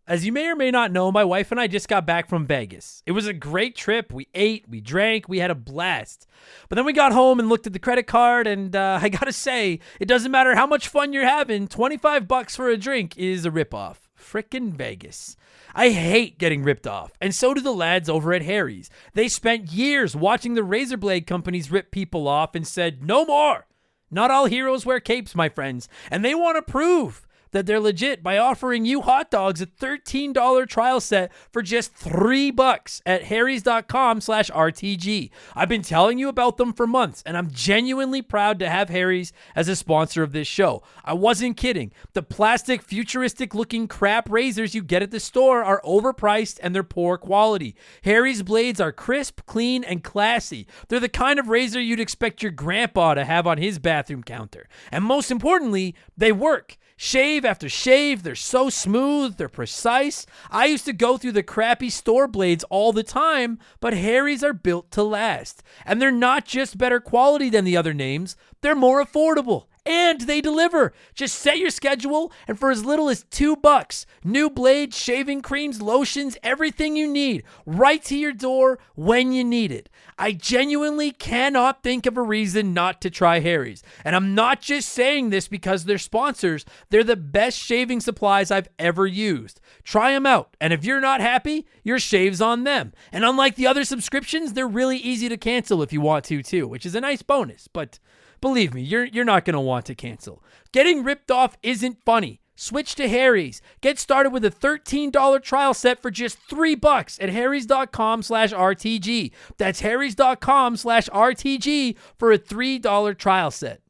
As you may or may not know, my wife and I just got back from Vegas. It was a great trip. We ate, we drank, we had a blast. But then we got home and looked at the credit card, and I gotta say, it doesn't matter how much fun you're having, $25 for a drink is a ripoff. Frickin' Vegas. I hate getting ripped off, and so do the lads over at Harry's. They spent years watching the razor blade companies rip people off and said, no more. Not all heroes wear capes, my friends, and they want to prove that they're legit by offering you hot dogs a $13 trial set for just $3 at harrys.com/RTG. I've been telling you about them for months, and I'm genuinely proud to have Harry's as a sponsor of this show. I wasn't kidding. The plastic, futuristic-looking crap razors you get at the store are overpriced and they're poor quality. Harry's blades are crisp, clean, and classy. They're the kind of razor you'd expect your grandpa to have on his bathroom counter. And most importantly, they work. Shave after shave, they're so smooth, they're precise. I used to go through the crappy store blades all the time, but Harry's are built to last. And they're not just better quality than the other names, they're more affordable. And they deliver. Just set your schedule, and for as little as $2, new blades, shaving creams, lotions, everything you need, right to your door when you need it. I genuinely cannot think of a reason not to try Harry's. And I'm not just saying this because they're sponsors. They're the best shaving supplies I've ever used. Try them out, and if you're not happy, your shave's on them. And unlike the other subscriptions, they're really easy to cancel if you want to too, which is a nice bonus, but believe me, you're not going to want to cancel. Getting ripped off isn't funny. Switch to Harry's. Get started with a $13 trial set for just $3 at harrys.com/RTG. That's harrys.com/RTG for a $3 trial set.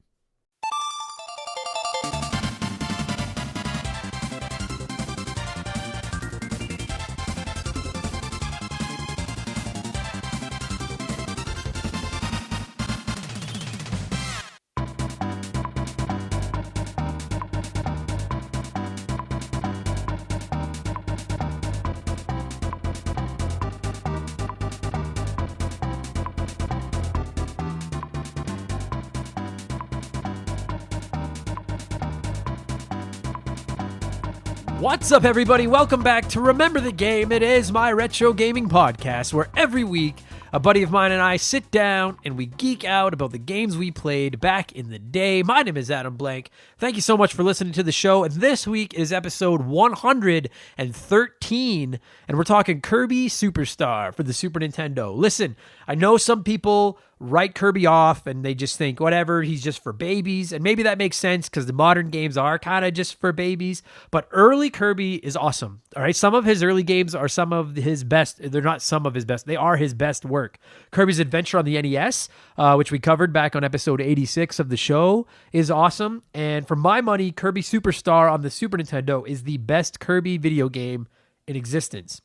What's up, everybody? Welcome back to Remember the Game. It is my retro gaming podcast where every week a buddy of mine and I sit down and we geek out about the games we played back in the day. My name is Adam Blank. Thank you so much for listening to the show. And this week is episode 113, and we're talking Kirby Superstar for the Super Nintendo. Listen, I know some people write Kirby off and they just think, whatever, he's just for babies. And maybe that makes sense because the modern games are kind of just for babies. But early Kirby is awesome. All right. Some of his early games are some of his best. They're not some of his best. They are his best work. Kirby's Adventure on the NES, which we covered back on episode 86 of the show, is awesome. And for my money, Kirby Superstar on the Super Nintendo is the best Kirby video game in existence.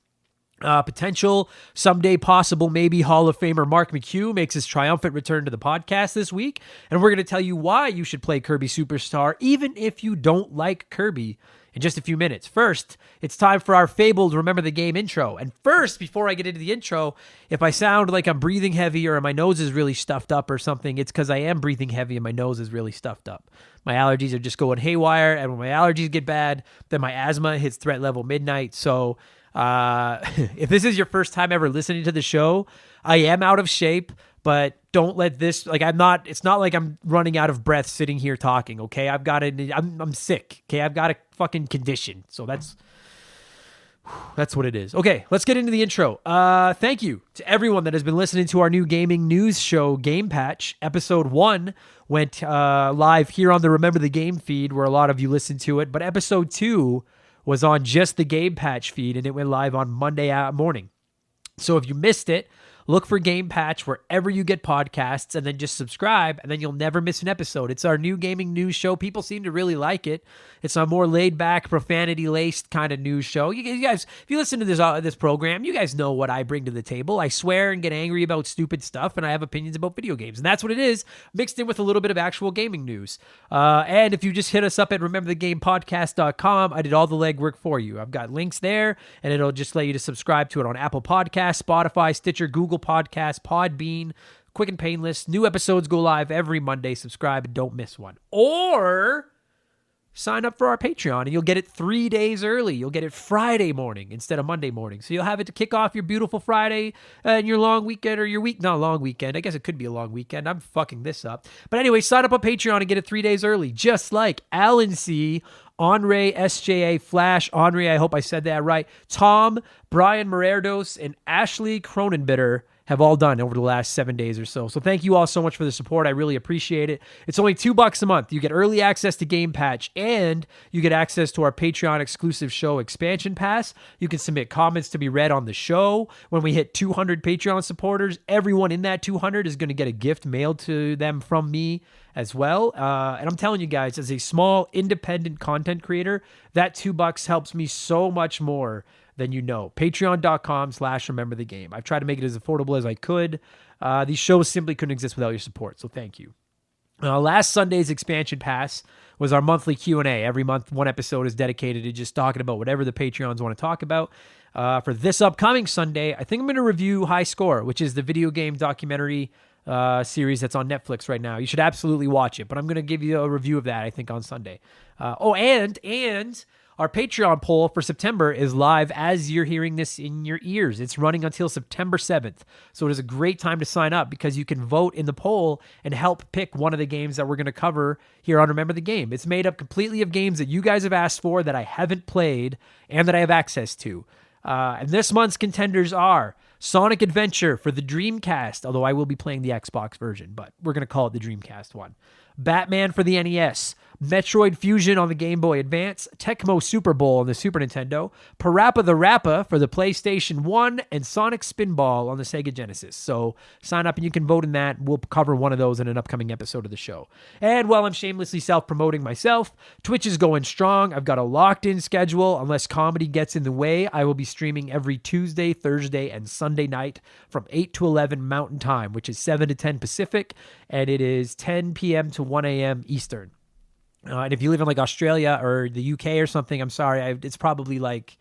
Potential, someday possible, maybe Hall of Famer Mark McHugh makes his triumphant return to the podcast this week, and we're going to tell you why you should play Kirby Superstar, even if you don't like Kirby, in just a few minutes. First, it's time for our fabled Remember the Game intro. And first, before I get into the intro, if I sound like I'm breathing heavy or my nose is really stuffed up or something, it's because I am breathing heavy and my nose is really stuffed up. My allergies are just going haywire, and when my allergies get bad, then my asthma hits threat level midnight. So if this is your first time ever listening to the show, I am out of shape, but don't let this, it's not like I'm running out of breath sitting here talking. Okay. I'm sick. Okay. I've got a fucking condition. So that's what it is. Okay. Let's get into the intro. Thank you to everyone that has been listening to our new gaming news show, Game Patch. Episode 1 went live here on the Remember the Game feed where a lot of you listen to it, but episode 2 was on just the Game Patch feed, and it went live on Monday morning. So if you missed it, look for Game Patch wherever you get podcasts, and then just subscribe, and then you'll never miss an episode. It's our new gaming news show. People seem to really like it. It's a more laid-back, profanity-laced kind of news show. You guys, if you listen to this program, you guys know what I bring to the table. I swear and get angry about stupid stuff, and I have opinions about video games. And that's what it is, mixed in with a little bit of actual gaming news. And if you just hit us up at rememberthegamepodcast.com, I did all the legwork for you. I've got links there, and it'll just let you to subscribe to it on Apple Podcasts, Spotify, Stitcher, Google Podcasts, Podbean, quick and painless. New episodes go live every Monday. Subscribe and don't miss one. Or sign up for our Patreon and you'll get it 3 days early. You'll get it Friday morning instead of Monday morning. So you'll have it to kick off your beautiful Friday and your long weekend or your not long weekend. I guess it could be a long weekend. I'm fucking this up. But anyway, sign up on Patreon and get it 3 days early, just like Alan C., Henri SJA Flash, Henri, I hope I said that right, Tom, Brian Morerdos, and Ashley Cronenbitter have all done over the last 7 days or so. So thank you all so much for the support. I really appreciate it. It's only $2 a month. You get early access to Game Patch, and you get access to our Patreon exclusive show Expansion Pass. You can submit comments to be read on the show. When we hit 200 Patreon supporters, everyone in that 200 is going to get a gift mailed to them from me as well. And I'm telling you guys, as a small independent content creator, that $2 helps me so much more than you know. Patreon.com/remember the game. I've tried to make it as affordable as I could. These shows simply couldn't exist without your support, so thank you. Last Sunday's Expansion Pass was our monthly Q&A. Every month, one episode is dedicated to just talking about whatever the Patreons want to talk about. For this upcoming Sunday, I think I'm going to review High Score, which is the video game documentary series that's on Netflix right now. You should absolutely watch it, but I'm going to give you a review of that, I think, on Sunday. And our Patreon poll for September is live as you're hearing this in your ears. It's running until September 7th. So it is a great time to sign up because you can vote in the poll and help pick one of the games that we're going to cover here on Remember the Game. It's made up completely of games that you guys have asked for that I haven't played and that I have access to. And this month's contenders are Sonic Adventure for the Dreamcast, although I will be playing the Xbox version, but we're going to call it the Dreamcast one. Batman for the NES, Metroid Fusion on the Game Boy Advance, Tecmo Super Bowl on the Super Nintendo, Parappa the Rappa for the PlayStation 1, and Sonic Spinball on the Sega Genesis. So sign up and you can vote in that. We'll cover one of those in an upcoming episode of the show. And while I'm shamelessly self-promoting myself, Twitch is going strong. I've got a locked-in schedule. Unless comedy gets in the way, I will be streaming every Tuesday, Thursday, and Sunday night from 8 to 11 Mountain Time, which is 7 to 10 Pacific, and it is 10 p.m. to 1 a.m. Eastern. And if you live in like Australia or the UK or something, I'm sorry. It's probably like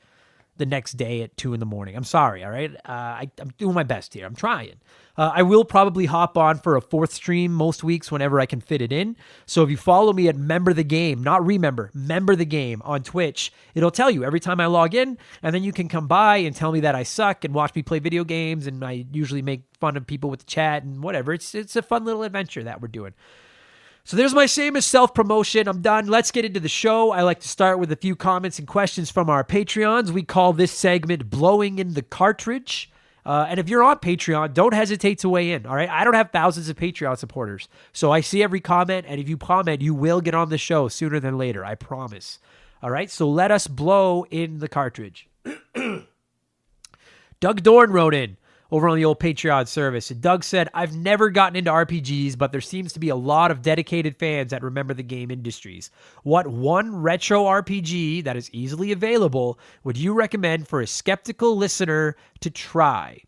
the next day at 2 a.m. I'm sorry, all right? I'm doing my best here. I'm trying. I will probably hop on for a fourth stream most weeks whenever I can fit it in. So if you follow me at Member the Game, not Remember, Member the Game on Twitch, it'll tell you every time I log in, and then you can come by and tell me that I suck and watch me play video games, and I usually make fun of people with the chat and whatever. It's a fun little adventure that we're doing. So there's my shameless self-promotion. I'm done. Let's get into the show. I like to start with a few comments and questions from our Patreons. We call this segment Blowing in the Cartridge. And if you're on Patreon, don't hesitate to weigh in, all right? I don't have thousands of Patreon supporters, so I see every comment, and if you comment, you will get on the show sooner than later, I promise. All right, so let us blow in the cartridge. Doug Dorn wrote in over on the old Patreon service. And Doug said, I've never gotten into RPGs, but there seems to be a lot of dedicated fans that remember the game industries. What one retro RPG that is easily available would you recommend for a skeptical listener to try?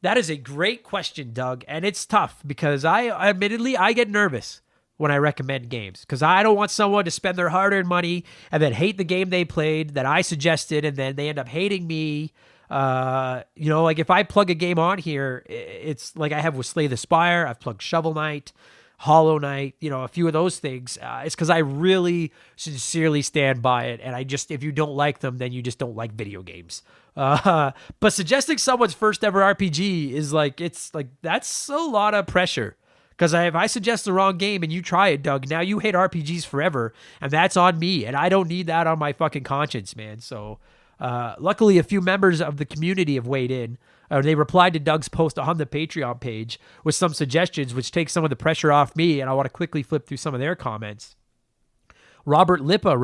That is a great question, Doug, and it's tough because I get nervous when I recommend games because I don't want someone to spend their hard-earned money and then hate the game they played that I suggested, and then they end up hating me. Like if I plug a game on here, it's like I have with Slay the Spire, I've plugged Shovel Knight, Hollow Knight, a few of those things. It's because I really sincerely stand by it. And if you don't like them, then you just don't like video games. But suggesting someone's first ever RPG is that's a lot of pressure. Because if I suggest the wrong game and you try it, Doug, now you hate RPGs forever. And that's on me. And I don't need that on my fucking conscience, man. So luckily, a few members of the community have weighed in. They replied to Doug's post on the Patreon page with some suggestions, which takes some of the pressure off me, and I want to quickly flip through some of their comments. Robert Lippa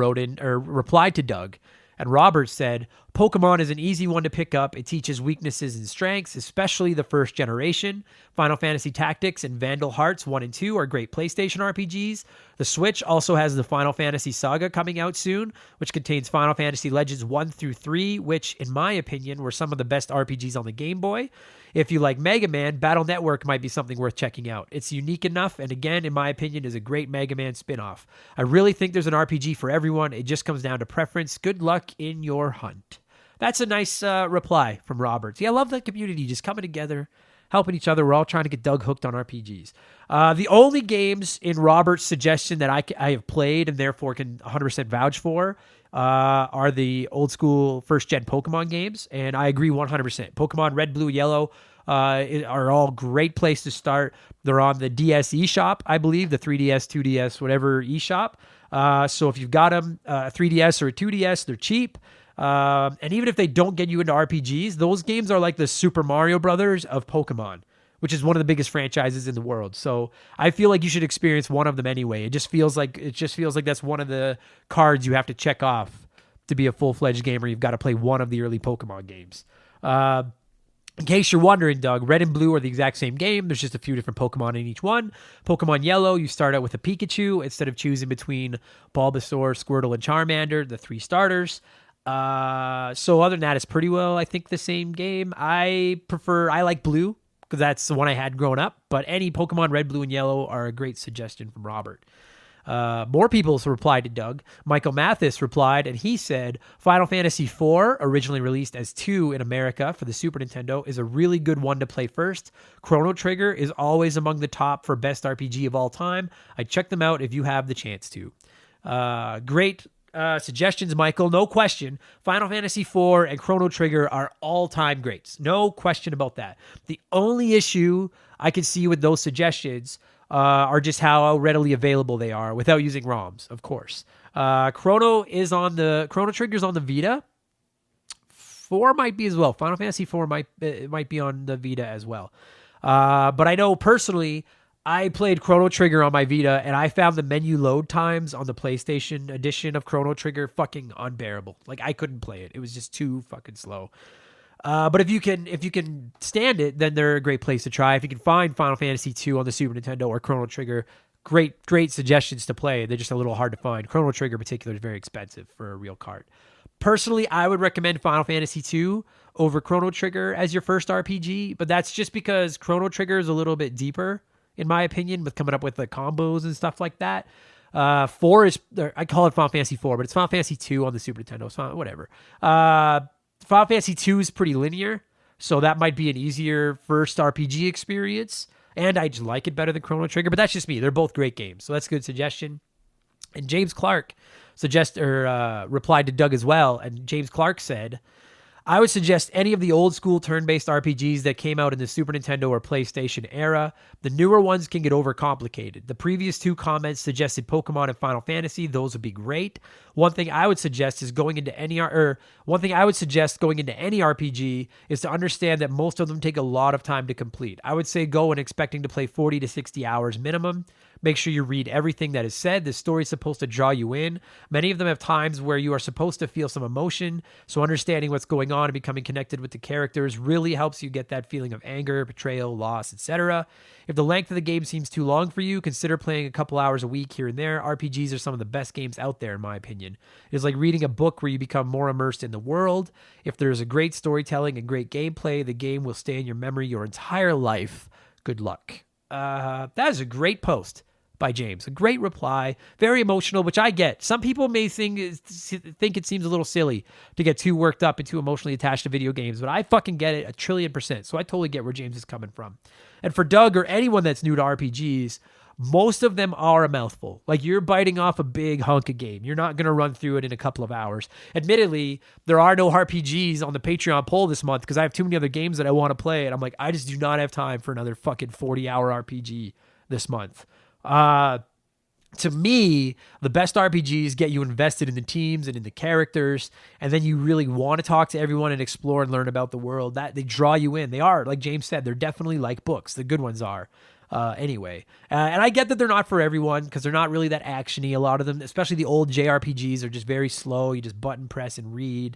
replied to Doug, and Robert said, Pokemon is an easy one to pick up. It teaches weaknesses and strengths, especially the first generation. Final Fantasy Tactics and Vandal Hearts 1 and 2 are great PlayStation RPGs. The Switch also has the Final Fantasy Saga coming out soon, which contains Final Fantasy Legends 1 through 3, which, in my opinion, were some of the best RPGs on the Game Boy. If you like Mega Man, Battle Network might be something worth checking out. It's unique enough, and again, in my opinion, is a great Mega Man spin-off. I really think there's an RPG for everyone. It just comes down to preference. Good luck in your hunt. That's a nice reply from Robert. Yeah, I love that community just coming together, helping each other. We're all trying to get Doug hooked on RPGs. The only games in Robert's suggestion that I have played and therefore can 100% vouch for are the old school first gen Pokemon games, and I agree 100%. Pokemon Red, Blue, Yellow are all great place to start. They're on the DS eShop, I believe, the 3DS, 2DS, whatever eShop. So if you've got them, a 3DS or a 2DS, they're cheap. And even if they don't get you into RPGs, those games are like the Super Mario Brothers of Pokemon, which is one of the biggest franchises in the world. So I feel like you should experience one of them anyway. It just feels like that's one of the cards you have to check off to be a full-fledged gamer. You've got to play one of the early Pokemon games. In case you're wondering, Doug, Red and Blue are the exact same game. There's just a few different Pokemon in each one. Pokemon Yellow, you start out with a Pikachu instead of choosing between Bulbasaur, Squirtle, and Charmander, the 3 starters. So other than that, it's pretty well, I think, the same game. I like Blue because that's the one I had growing up, but any Pokemon Red, Blue, and Yellow are a great suggestion from Robert. More people replied to Doug. Michael Mathis replied, and he said, Final Fantasy IV, originally released as 2 in America for the Super Nintendo, is a really good one to play first. Chrono Trigger is always among the top for best RPG of all time. I'd check them out if you have the chance to. Great suggestions, Michael. No question. Final Fantasy IV and Chrono Trigger are all-time greats. No question about that. The only issue I can see with those suggestions are just how readily available they are without using ROMs, of course. Chrono Trigger's on the Vita. 4 might be as well. Final Fantasy 4 might be on the Vita as well. But I know personally, I played Chrono Trigger on my Vita, and I found the menu load times on the PlayStation edition of Chrono Trigger fucking unbearable. Like, I couldn't play it. It was just too fucking slow. But if you can stand it, then they're a great place to try. If you can find Final Fantasy II on the Super Nintendo or Chrono Trigger, great suggestions to play. They're just a little hard to find. Chrono Trigger in particular is very expensive for a real card. Personally, I would recommend Final Fantasy II over Chrono Trigger as your first RPG, but that's just because Chrono Trigger is a little bit deeper, in my opinion, with coming up with the combos and stuff like that. 4 is, I call it Final Fantasy 4, but it's Final Fantasy 2 on the Super Nintendo. It's fine, whatever. Final Fantasy 2 is pretty linear, so that might be an easier first RPG experience, and I just like it better than Chrono Trigger, but that's just me. They're both great games, so that's a good suggestion. And James Clark replied to Doug as well, and James Clark said, I would suggest any of the old school turn-based RPGs that came out in the Super Nintendo or PlayStation era. The newer ones can get overcomplicated. The previous 2 comments suggested Pokemon and Final Fantasy. Those would be great. One thing I would suggest going into any RPG is to understand that most of them take a lot of time to complete. I would say go in expecting to play 40 to 60 hours minimum. Make sure you read everything that is said. The story is supposed to draw you in. Many of them have times where you are supposed to feel some emotion, so understanding what's going on and becoming connected with the characters really helps you get that feeling of anger, betrayal, loss, etc. If the length of the game seems too long for you, consider playing a couple hours a week here and there. RPGs are some of the best games out there, in my opinion. It's like reading a book where you become more immersed in the world. If there's a great storytelling and great gameplay, the game will stay in your memory your entire life. Good luck. That is a great post by James. A great reply. Very emotional, which I get. Some people may think it seems a little silly to get too worked up and too emotionally attached to video games, but I fucking get it 1,000,000,000%. So I totally get where James is coming from. And for Doug or anyone that's new to RPGs, most of them are a mouthful. Like, you're biting off a big hunk of game. You're not going to run through it in a couple of hours. Admittedly, there are no RPGs on the Patreon poll this month because I have too many other games that I want to play. And I'm like, I just do not have time for another fucking 40-hour RPG this month. To me, the best RPGs get you invested in the teams and in the characters, and then you really want to talk to everyone and explore and learn about the world. That they draw you in. They are, like James said, they're definitely like books. The good ones are. Anyway, and I get that they're not for everyone because they're not really that actiony. A lot of them, especially the old JRPGs, are just very slow. You just button press and read.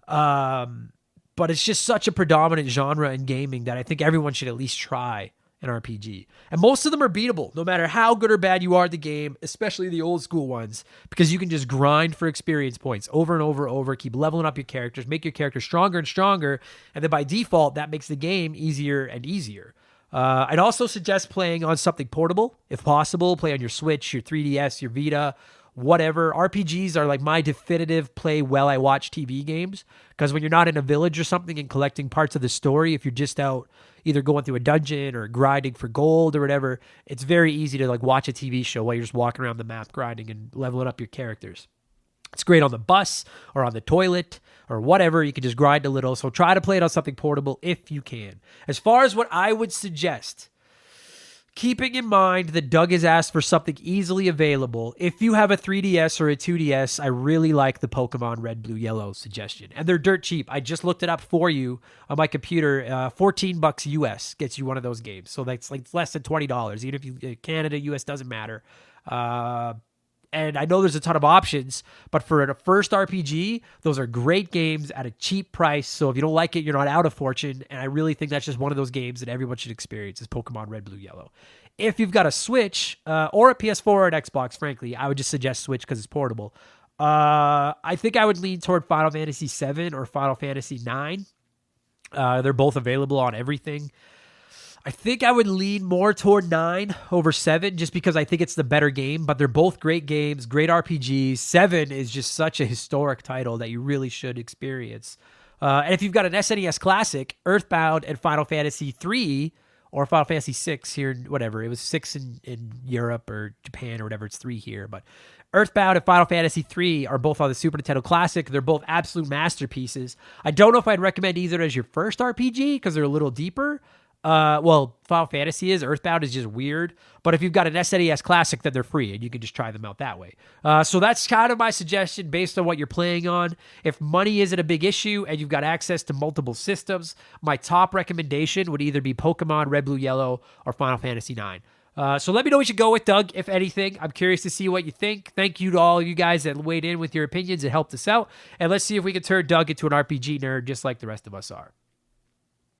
But it's just such a predominant genre in gaming that I think everyone should at least try an RPG. And most of them are beatable, no matter how good or bad you are at the game, especially the old school ones, because you can just grind for experience points over and over and over, keep leveling up your characters, make your characters stronger and stronger, and then by default, that makes the game easier and easier. I'd also suggest playing on something portable, if possible. Play on your Switch, your 3DS, your Vita, whatever. RPGs are like my definitive play while I watch TV games, because when you're not in a village or something and collecting parts of the story, if you're just out either going through a dungeon or grinding for gold or whatever, it's very easy to like watch a TV show while you're just walking around the map grinding and leveling up your characters. It's great on the bus or on the toilet or whatever. You can just grind a little. So try to play it on something portable if you can. As far as what I would suggest, keeping in mind that Doug has asked for something easily available, if you have a 3DS or a 2DS, I really like the Pokemon Red, Blue, Yellow suggestion. And they're dirt cheap. I just looked it up for you on my computer. $14 US gets you one of those games. So that's like less than $20. Even if you Canada, US, doesn't matter. And I know there's a ton of options, but for a first RPG, those are great games at a cheap price. So if you don't like it, you're not out of fortune. And I really think that's just one of those games that everyone should experience is Pokemon Red, Blue, Yellow. If you've got a Switch or a PS4 or an Xbox, frankly, I would just suggest Switch because it's portable. I think I would lean toward Final Fantasy VII or Final Fantasy IX. They're both available on everything. I think I would lean more toward 9 over 7 just because I think it's the better game, but they're both great games, great RPGs. 7 is just such a historic title that you really should experience. And if you've got an SNES Classic, Earthbound and Final Fantasy 3 or Final Fantasy 6 here, whatever. It was 6 in Europe or Japan or whatever. It's 3 here. But Earthbound and Final Fantasy 3 are both on the Super Nintendo Classic. They're both absolute masterpieces. I don't know if I'd recommend either as your first RPG because they're a little deeper. Well, Final Fantasy is. Earthbound is just weird. But if you've got an SNES Classic, then they're free, and you can just try them out that way. So that's kind of my suggestion based on what you're playing on. If money isn't a big issue and you've got access to multiple systems, my top recommendation would either be Pokemon Red, Blue, Yellow or Final Fantasy IX. So let me know what you go with, Doug, if anything. I'm curious to see what you think. Thank you to all you guys that weighed in with your opinions and helped us out. And let's see if we can turn Doug into an RPG nerd just like the rest of us are.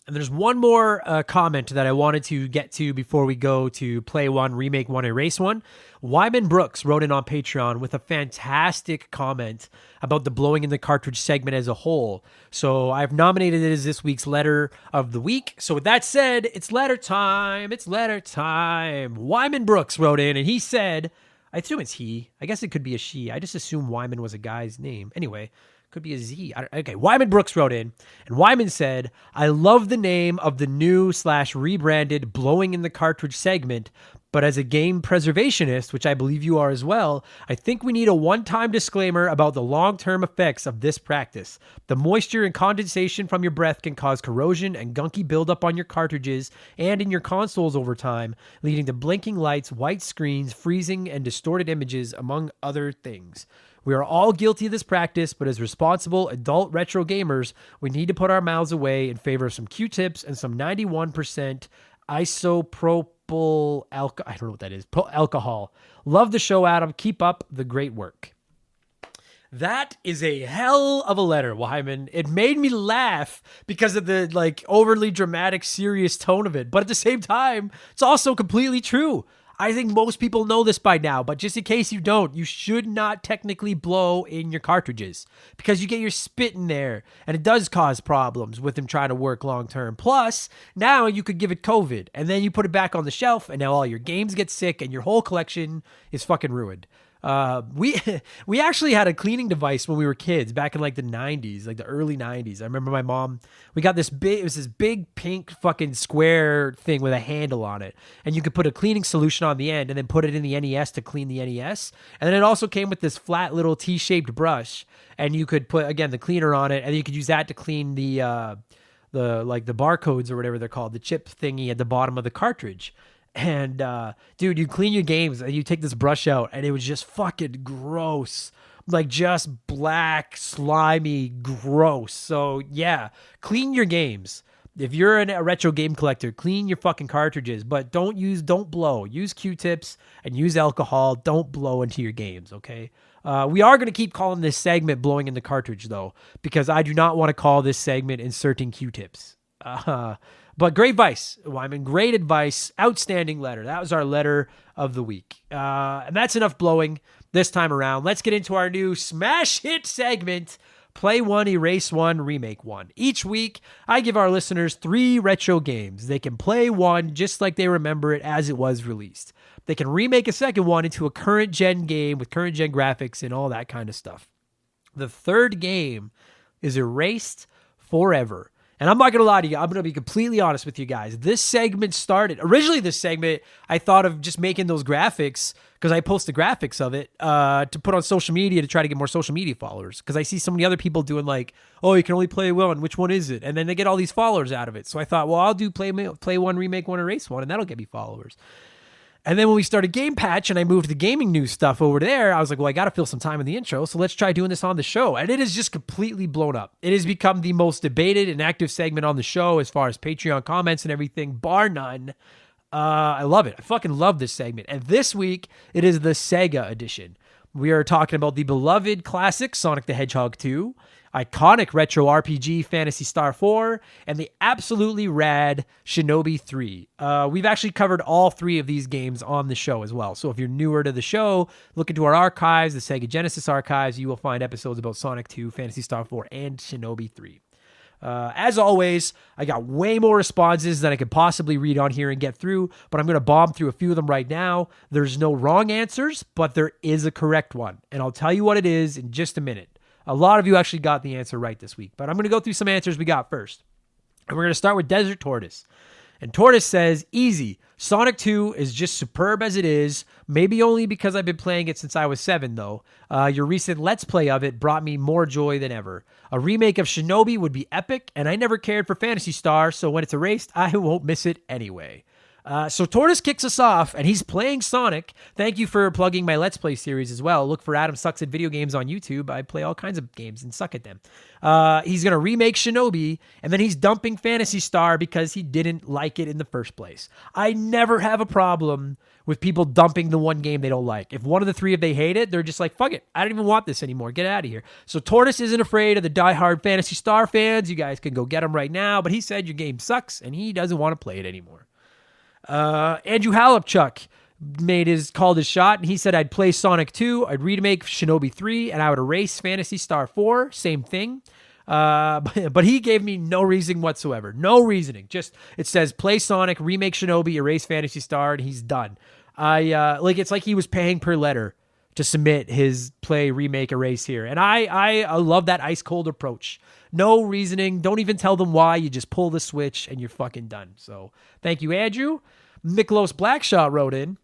And there's one more comment that I wanted to get to before we go to Play 1, Remake 1, Erase 1. Wyman Brooks wrote in on Patreon with a fantastic comment about the blowing in the cartridge segment as a whole. So I've nominated it as this week's letter of the week. So with that said, it's letter time. It's letter time. Wyman Brooks wrote in and he said, I assume it's he. I guess it could be a she. I just assume Wyman was a guy's name. Anyway. Could be a Z. Okay, Wyman Brooks wrote in, and Wyman said, I love the name of the new/rebranded blowing in the cartridge segment, but as a game preservationist, which I believe you are as well, I think we need a one-time disclaimer about the long-term effects of this practice. The moisture and condensation from your breath can cause corrosion and gunky buildup on your cartridges and in your consoles over time, leading to blinking lights, white screens, freezing, and distorted images, among other things. We are all guilty of this practice, but as responsible adult retro gamers, we need to put our mouths away in favor of some Q-tips and some 91% isopropyl alcohol. I don't know what that is. Alcohol. Love the show, Adam. Keep up the great work. That is a hell of a letter, Wyman. It made me laugh because of the overly dramatic, serious tone of it. But at the same time, it's also completely true. I think most people know this by now, but just in case you don't, you should not technically blow in your cartridges because you get your spit in there and it does cause problems with them trying to work long term. Plus, now you could give it COVID and then you put it back on the shelf and now all your games get sick and your whole collection is fucking ruined. We actually had a cleaning device when we were kids back in the 90s, the early 90s. I remember my mom, we got this big pink fucking square thing with a handle on it. And you could put a cleaning solution on the end and then put it in the NES to clean the NES. And then it also came with this flat little T-shaped brush and you could put, again, the cleaner on it and you could use that to clean the barcodes or whatever they're called, the chip thingy at the bottom of the cartridge. And, dude, you clean your games and you take this brush out and it was just fucking gross. Just black, slimy, gross. So, yeah, clean your games. If you're a retro game collector, clean your fucking cartridges, but don't blow. Use Q-tips and use alcohol. Don't blow into your games, okay? We are going to keep calling this segment blowing in the cartridge, though, because I do not want to call this segment inserting Q-tips. But great advice, Wyman. Great advice. Outstanding letter. That was our letter of the week. And that's enough blowing this time around. Let's get into our new smash hit segment, Play one, erase one, remake one. Each week, I give our listeners 3 retro games. They can play one just like they remember it as it was released. They can remake a second one into a current gen game with current gen graphics and all that kind of stuff. The third game is Erased Forever. And I'm not going to lie to you. I'm going to be completely honest with you guys. This segment started, originally this segment, I thought of just making those graphics because I post the graphics of it to put on social media to try to get more social media followers. Because I see so many other people doing like, oh, you can only play one. Which one is it? And then they get all these followers out of it. So I thought, well, I'll do play one, remake one, erase one, and that'll get me followers. And then when we started Game Patch and I moved the gaming news stuff over there, I was like, well, I got to fill some time in the intro, so let's try doing this on the show. And it has just completely blown up. It has become the most debated and active segment on the show as far as Patreon comments and everything, bar none. I love it. I fucking love this segment. And this week, it is the Sega edition. We are talking about the beloved classic Sonic the Hedgehog 2, iconic retro RPG Phantasy Star 4, and the absolutely rad Shinobi 3. We've actually covered all 3 of these games on the show as well. So if you're newer to the show, look into our archives, the Sega Genesis archives. You will find episodes about Sonic 2, Phantasy Star 4, and Shinobi 3. As always, I got way more responses than I could possibly read on here and get through, but I'm going to bomb through a few of them right now. There's no wrong answers, but there is a correct one, and I'll tell you what it is in just a minute. A lot of you actually got the answer right this week, but I'm going to go through some answers we got first. And we're going to start with Desert Tortoise. And Tortoise says, easy. Sonic 2 is just superb as it is. Maybe only because I've been playing it since I was 7, though. Your recent Let's Play of it brought me more joy than ever. A remake of Shinobi would be epic, and I never cared for Phantasy Star, so when it's erased, I won't miss it anyway. So Tortoise kicks us off, and he's playing Sonic. Thank you for plugging my Let's Play series as well. Look for Adam Sucks at Video Games on YouTube. I play all kinds of games and suck at them. He's going to remake Shinobi, and then he's dumping Phantasy Star because he didn't like it in the first place. I never have a problem with people dumping the one game they don't like. If one of the 3, if they hate it, they're just like, fuck it. I don't even want this anymore. Get out of here. So Tortoise isn't afraid of the diehard Phantasy Star fans. You guys can go get him right now, but he said your game sucks, and he doesn't want to play it anymore. Andrew Halipchuk called his shot, and he said I'd play Sonic 2, I'd remake Shinobi 3, and I would erase Phantasy Star 4. Same thing. But he gave me no reason whatsoever. No reasoning. Just, it says play Sonic, remake Shinobi, erase Phantasy Star, and he's done. It's like he was paying per letter to submit his play, remake, erase here. And I love that ice cold approach. No reasoning. Don't even tell them why. You just pull the switch and you're fucking done. So thank you, Andrew. Miklos Blackshot wrote in,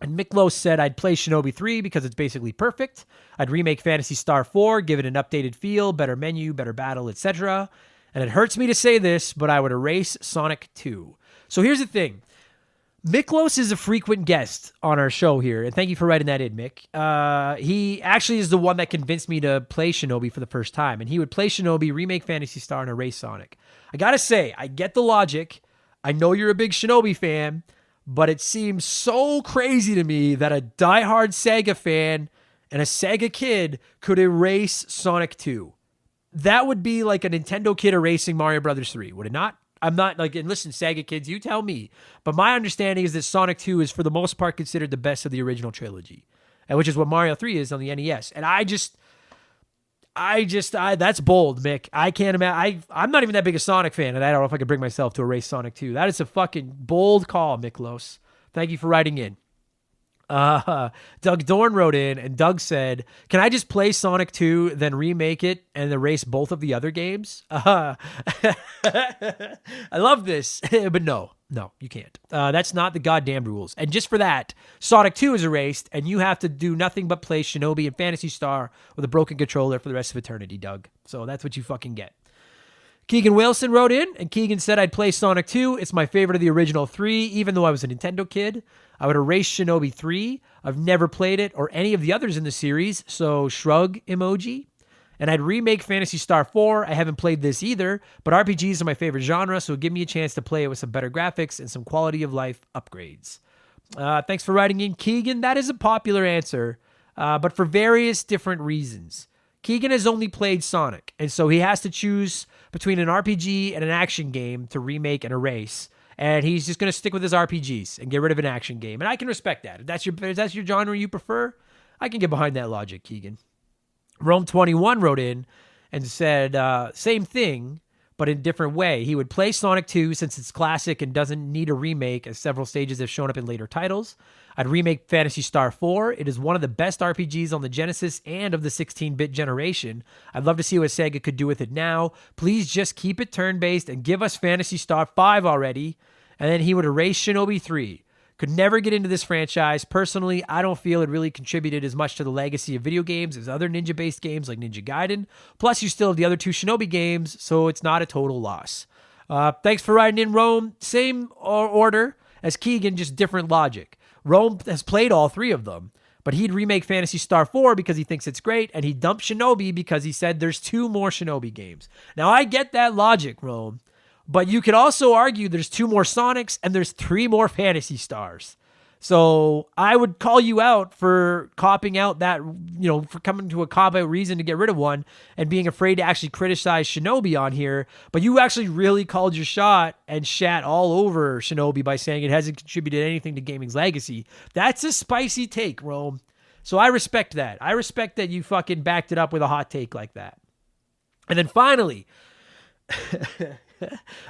and Miklos said I'd play Shinobi 3 because it's basically perfect. I'd remake Phantasy Star 4, give it an updated feel, better menu, better battle, etc. And it hurts me to say this, but I would erase Sonic 2. So here's the thing. Miklos is a frequent guest on our show here, and thank you for writing that in, Mick. He actually is the one that convinced me to play Shinobi for the first time, and he would play Shinobi, remake Phantasy Star, and erase Sonic. I gotta say, I get the logic. I know you're a big Shinobi fan, but it seems so crazy to me that a diehard Sega fan and a Sega kid could erase Sonic 2. That would be like a Nintendo kid erasing Mario Brothers 3, would it not? I'm not like, and listen, Sega kids, you tell me. But my understanding is that Sonic 2 is for the most part considered the best of the original trilogy, and which is what Mario 3 is on the NES. And I that's bold, Mick. I can't imagine. I'm not even that big a Sonic fan, and I don't know if I could bring myself to erase Sonic 2. That is a fucking bold call, Miklos. Thank you for writing in. Doug Dorn wrote in, and Doug said, can I just play Sonic 2, then remake it and erase both of the other games? I love this, but no, you can't. That's not the goddamn rules. And just for that, Sonic 2 is erased, and you have to do nothing but play Shinobi and Phantasy Star with a broken controller for the rest of eternity, Doug. So that's what you fucking get. Keegan Wilson wrote in, and Keegan said, I'd play Sonic 2. It's my favorite of the original 3, even though I was a Nintendo kid. I would erase Shinobi 3. I've never played it or any of the others in the series, so shrug emoji. And I'd remake Phantasy Star 4. I haven't played this either, but RPGs are my favorite genre, so give me a chance to play it with some better graphics and some quality of life upgrades. Thanks for writing in, Keegan. That is a popular answer, but for various different reasons. Keegan has only played Sonic, and so he has to choose between an RPG and an action game to remake and erase. And he's just going to stick with his RPGs and get rid of an action game. And I can respect that. If that's your genre you prefer, I can get behind that logic, Keegan. Rome21 wrote in, and said same thing, but in a different way. He would play Sonic 2 since it's classic and doesn't need a remake, as several stages have shown up in later titles. I'd remake Phantasy Star 4. It is one of the best RPGs on the Genesis and of the 16-bit generation. I'd love to see what Sega could do with it now. Please just keep it turn-based and give us Phantasy Star 5 already. And then he would erase Shinobi 3. Could never get into this franchise. Personally, I don't feel it really contributed as much to the legacy of video games as other ninja-based games like Ninja Gaiden. Plus, you still have the other 2 Shinobi games, so it's not a total loss. Thanks for writing in, Rome. Same order as Keegan, just different logic. Rome has played all 3 of them, but he'd remake Phantasy Star 4 because he thinks it's great, and he'd dump Shinobi because he said there's 2 more Shinobi games. Now, I get that logic, Rome. But you could also argue there's 2 more Sonics and there's 3 more Phantasy Stars. So I would call you out for copping out that, for coming to a cop-out reason to get rid of one and being afraid to actually criticize Shinobi on here. But you actually really called your shot and shat all over Shinobi by saying it hasn't contributed anything to gaming's legacy. That's a spicy take, Rome. So I respect that. I respect that you fucking backed it up with a hot take like that. And then finally...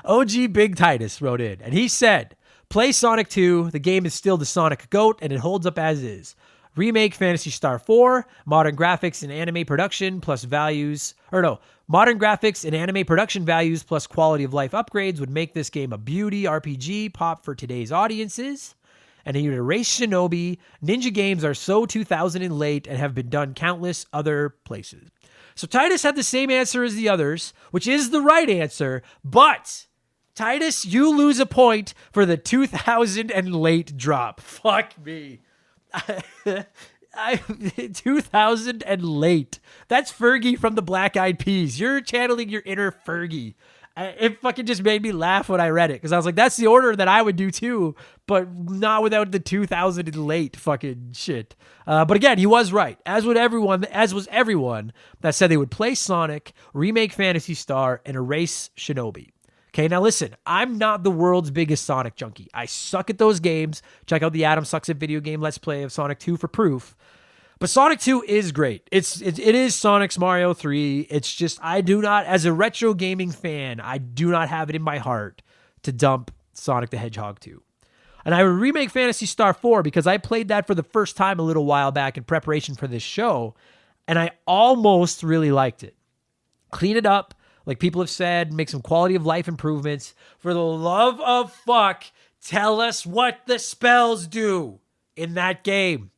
OG Big Titus wrote in, and he said, play Sonic 2, the game is still the Sonic GOAT, and it holds up as is. Remake Phantasy Star 4, modern graphics and anime production plus modern graphics and anime production values plus quality of life upgrades would make this game a beauty RPG pop for today's audiences. And he would erase Shinobi. Ninja games are so 2000 and late and have been done countless other places. So Titus had the same answer as the others, which is the right answer, but Titus, you lose a point for the 2000 and late drop. Fuck me. 2000 and late. That's Fergie from the Black Eyed Peas. You're channeling your inner Fergie. It fucking just made me laugh when I read it because I was like, that's the order that I would do too, but not without the 2000 and late fucking shit. But again, he was right, as was everyone that said they would play Sonic, remake Phantasy Star, and erase Shinobi. Okay, now listen, I'm not the world's biggest Sonic junkie. I suck at those games. Check out the Adam Sucks at Video Game Let's Play of Sonic 2 for proof. But Sonic 2 is great. It is Sonic's Mario 3. It's just, I do not, as a retro gaming fan, I do not have it in my heart to dump Sonic the Hedgehog 2. And I would remake Phantasy Star 4 because I played that for the first time a little while back in preparation for this show, and I almost really liked it. Clean it up, like people have said, make some quality of life improvements. For the love of fuck, tell us what the spells do in that game.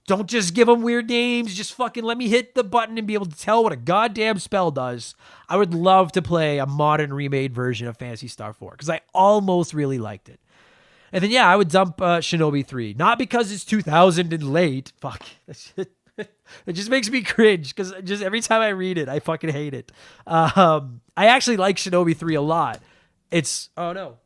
Don't just give them weird names. Just fucking let me hit the button and be able to tell what a goddamn spell does. I would love to play a modern remade version of Phantasy Star 4 because I almost really liked it. And then, I would dump Shinobi 3. Not because it's 2000 and late. Fuck. It just makes me cringe because just every time I read it, I fucking hate it. I actually like Shinobi 3 a lot. Oh no.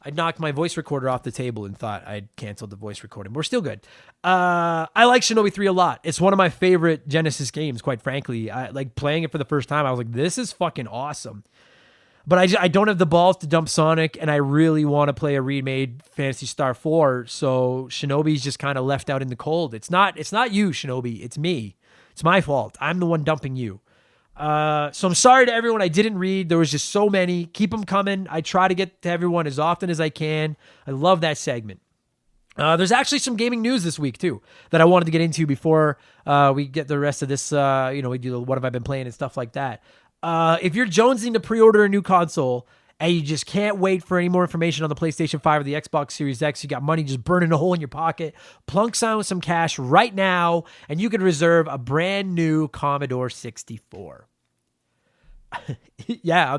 I knocked my voice recorder off the table and thought I'd canceled the voice recording. We're still good. I like Shinobi 3 a lot. It's one of my favorite Genesis games, quite frankly. I like playing it for the first time. I was like, this is fucking awesome. But I don't have the balls to dump Sonic, and I really want to play a remade Phantasy Star 4, so Shinobi's just kind of left out in the cold. It's not you, Shinobi. It's me. It's my fault. I'm the one dumping you. So I'm sorry to everyone I didn't read. There was just so many. Keep them coming. I try to get to everyone as often as I can. I love that segment. There's actually some gaming news this week too that I wanted to get into before we get the rest of this. We do what have I been playing and stuff like that. If you're jonesing to pre-order a new console and you just can't wait for any more information on the PlayStation 5 or the Xbox Series X, you got money just burning a hole in your pocket, plunk down some cash right now, and you can reserve a brand new Commodore 64. Yeah,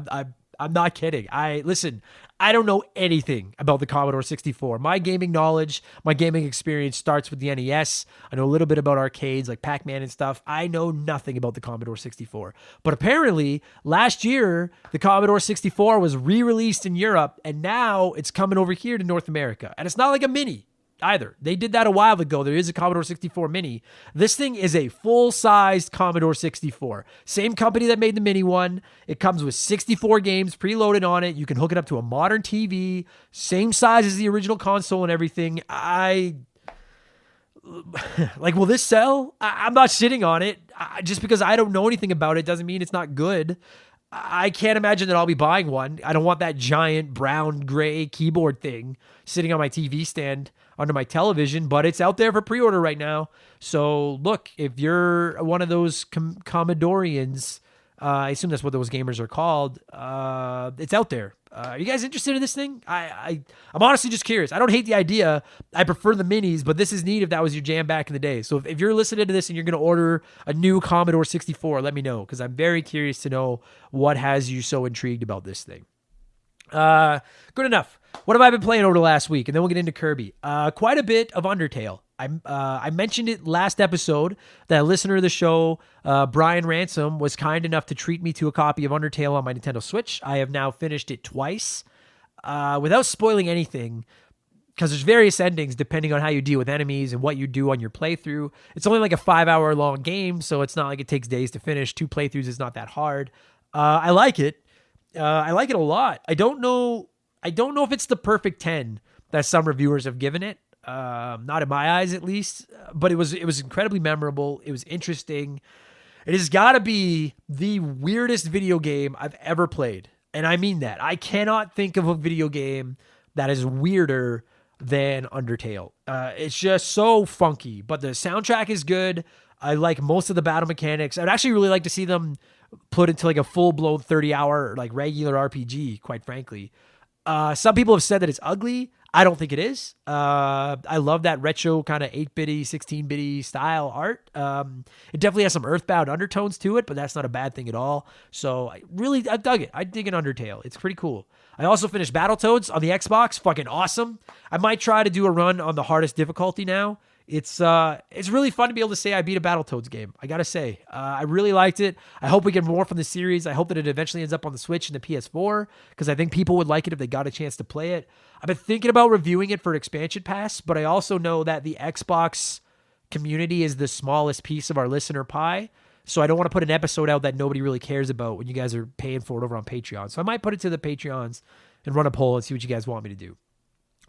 I'm not kidding. I don't know anything about the Commodore 64. My gaming knowledge, my gaming experience starts with the NES. I know a little bit about arcades like Pac-Man and stuff. I know nothing about the Commodore 64. But apparently, last year, the Commodore 64 was re-released in Europe, and now it's coming over here to North America. And it's not like a mini either. They did that a while ago. There is a Commodore 64 Mini. This thing is a full-sized Commodore 64. Same company that made the mini one. It comes with 64 games preloaded on it. You can hook it up to a modern TV. Same size as the original console and everything. Like, will this sell? I'm not shitting on it. Just because I don't know anything about it doesn't mean it's not good. I can't imagine that I'll be buying one. I don't want that giant brown gray keyboard thing sitting on my TV stand under my television, but it's out there for pre-order right now. So look, if you're one of those Commodorians, I assume that's what those gamers are called, it's out there. Are you guys interested in this thing? I'm honestly just curious. I don't hate the idea. I prefer the minis, but this is neat if that was your jam back in the day. So if you're listening to this and you're going to order a new Commodore 64, let me know, because I'm very curious to know what has you so intrigued about this thing. Good enough. What have I been playing over the last week? And then we'll get into Kirby. Quite a bit of Undertale. I mentioned it last episode that a listener of the show, Brian Ransom, was kind enough to treat me to a copy of Undertale on my Nintendo Switch. I have now finished it twice. Without spoiling anything, because there's various endings depending on how you deal with enemies and what you do on your playthrough. It's only like a 5-hour long game, so it's not like it takes days to finish. 2 playthroughs is not that hard. I like it. I like it a lot. I don't know if it's the perfect 10 that some reviewers have given it. Not in my eyes, at least. But it was incredibly memorable. It was interesting. It has got to be the weirdest video game I've ever played, and I mean that. I cannot think of a video game that is weirder than Undertale. It's just so funky, but the soundtrack is good. I like most of the battle mechanics. I'd actually really like to see them put into like a full-blown 30-hour like regular RPG, quite frankly. Some people have said that it's ugly. I don't think it is. I love that retro kind of 8-bitty, 16-bitty style art. It definitely has some Earthbound undertones to it, but that's not a bad thing at all. So I dug it. I dig an Undertale. It's pretty cool. I also finished Battletoads on the Xbox. Fucking awesome. I might try to do a run on the hardest difficulty now. It's really fun to be able to say I beat a Battletoads game. I gotta say, I really liked it. I hope we get more from the series. I hope that it eventually ends up on the Switch and the PS4, because I think people would like it if they got a chance to play it. I've been thinking about reviewing it for an expansion pass, but I also know that the Xbox community is the smallest piece of our listener pie, so I don't want to put an episode out that nobody really cares about when you guys are paying for it over on Patreon. So I might put it to the Patreons and run a poll and see what you guys want me to do.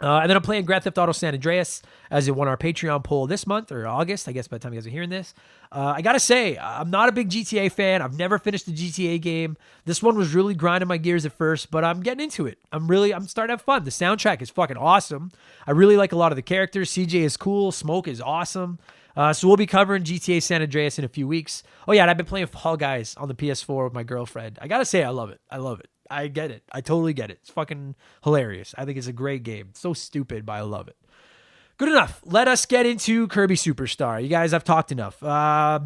And then I'm playing Grand Theft Auto San Andreas, as it won our Patreon poll this month, or August, I guess by the time you guys are hearing this. I gotta say, I'm not a big GTA fan. I've never finished a GTA game. This one was really grinding my gears at first, but I'm getting into it. I'm starting to have fun. The soundtrack is fucking awesome. I really like a lot of the characters. CJ is cool. Smoke is awesome. So we'll be covering GTA San Andreas in a few weeks. Oh yeah, and I've been playing Fall Guys on the PS4 with my girlfriend. I gotta say, I love it. I get it. I totally get it. It's fucking hilarious. I think it's a great game. It's so stupid, but I love it. Good enough. Let us get into Kirby Superstar. You guys have talked enough.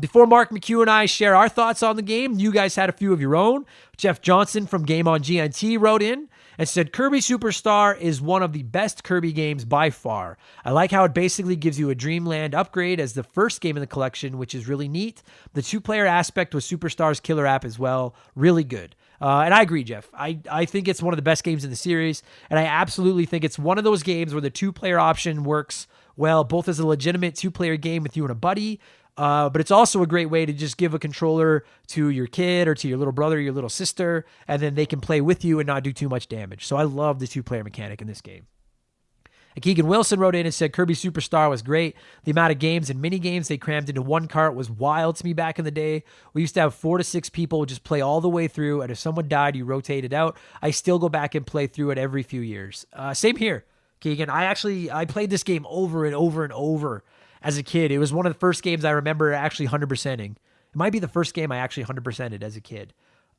Before Mark McHugh and I share our thoughts on the game, you guys had a few of your own. Jeff Johnson from Game on GNT wrote in and said, Kirby Superstar is one of the best Kirby games by far. I like how it basically gives you a Dreamland upgrade as the first game in the collection, which is really neat. The 2-player aspect with Superstar's killer app as well, really good. And I agree, Jeff. I think it's one of the best games in the series, and I absolutely think it's one of those games where the 2-player option works well, both as a legitimate 2-player game with you and a buddy, but it's also a great way to just give a controller to your kid or to your little brother or your little sister, and then they can play with you and not do too much damage. So I love the 2-player mechanic in this game. And Keegan Wilson wrote in and said, Kirby Superstar was great. The amount of games and mini games they crammed into one cart was wild to me back in the day. We used to have 4 to 6 people just play all the way through, and if someone died, you rotate it out. I still go back and play through it every few years. Same here, Keegan. I played this game over and over and over as a kid. It was one of the first games I remember actually 100%ing. It might be the first game I actually 100%ed as a kid.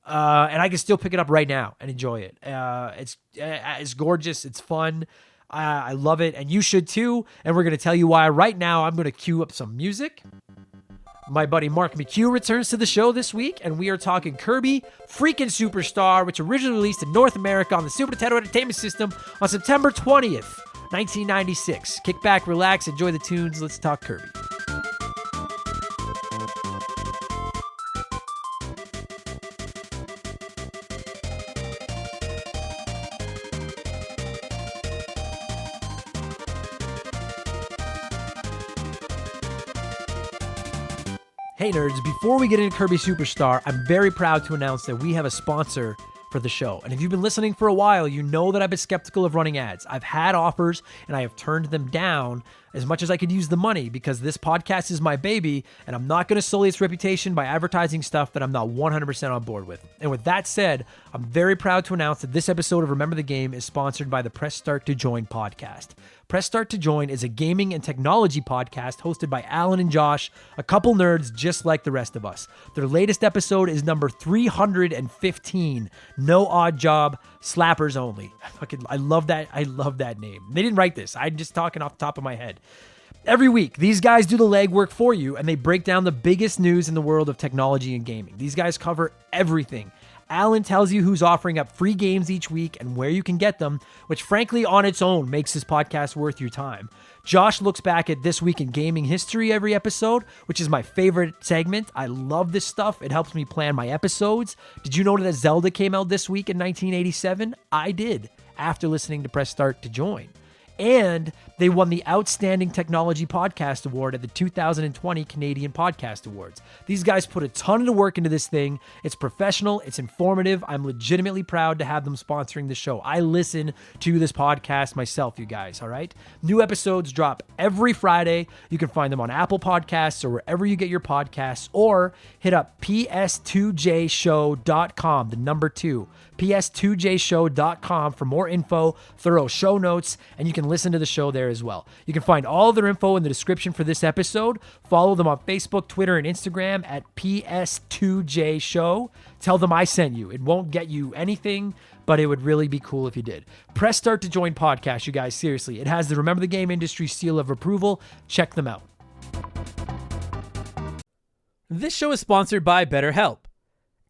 And I can still pick it up right now and enjoy it. It's gorgeous. It's fun. I love it, and you should too, and we're going to tell you why right now. I'm going to cue up some music. My buddy Mark McHugh returns to the show this week, and we are talking Kirby freaking Superstar, which originally released in North America on the Super Nintendo Entertainment System on September 20th, 1996. Kick back, relax, enjoy the tunes. Let's talk Kirby. Hey nerds, before we get into Kirby Superstar, I'm very proud to announce that we have a sponsor for the show. And if you've been listening for a while, you know that I've been skeptical of running ads. I've had offers and I have turned them down as much as I could use the money because this podcast is my baby and I'm not going to sully its reputation by advertising stuff that I'm not 100% on board with. And with that said, I'm very proud to announce that this episode of Remember the Game is sponsored by the Press Start to Join podcast. Press Start to Join is a gaming and technology podcast hosted by Alan and Josh, a couple nerds just like the rest of us. Their latest episode is number 315, No Odd Job, Slappers Only. I love that. I love that name. They didn't write this. I'm just talking off the top of my head. Every week, these guys do the legwork for you, and they break down the biggest news in the world of technology and gaming. These guys cover everything. Alan tells you who's offering up free games each week and where you can get them, which frankly on its own makes this podcast worth your time. Josh looks back at this week in gaming history every episode, which is my favorite segment. I love this stuff. It helps me plan my episodes. Did you know that Zelda came out this week in 1987? I did, after listening to Press Start to Join. And they won the Outstanding Technology Podcast Award at the 2020 Canadian Podcast Awards. These guys put a ton of work into this thing. It's professional. It's informative. I'm legitimately proud to have them sponsoring the show. I listen to this podcast myself, you guys, all right? New episodes drop every Friday. You can find them on Apple Podcasts or wherever you get your podcasts, or hit up ps2jshow.com, the number 2, ps2jshow.com for more info, thorough show notes, and you can listen to the show there as well. You can find all of their info in the description for this episode. Follow them on Facebook, Twitter, and Instagram at ps2jshow. Tell them I sent you. It won't get you anything, but it would really be cool if you did. Press Start to Join podcast, you guys. Seriously, it has the Remember the Game industry seal of approval. Check them out. This show is sponsored by BetterHelp.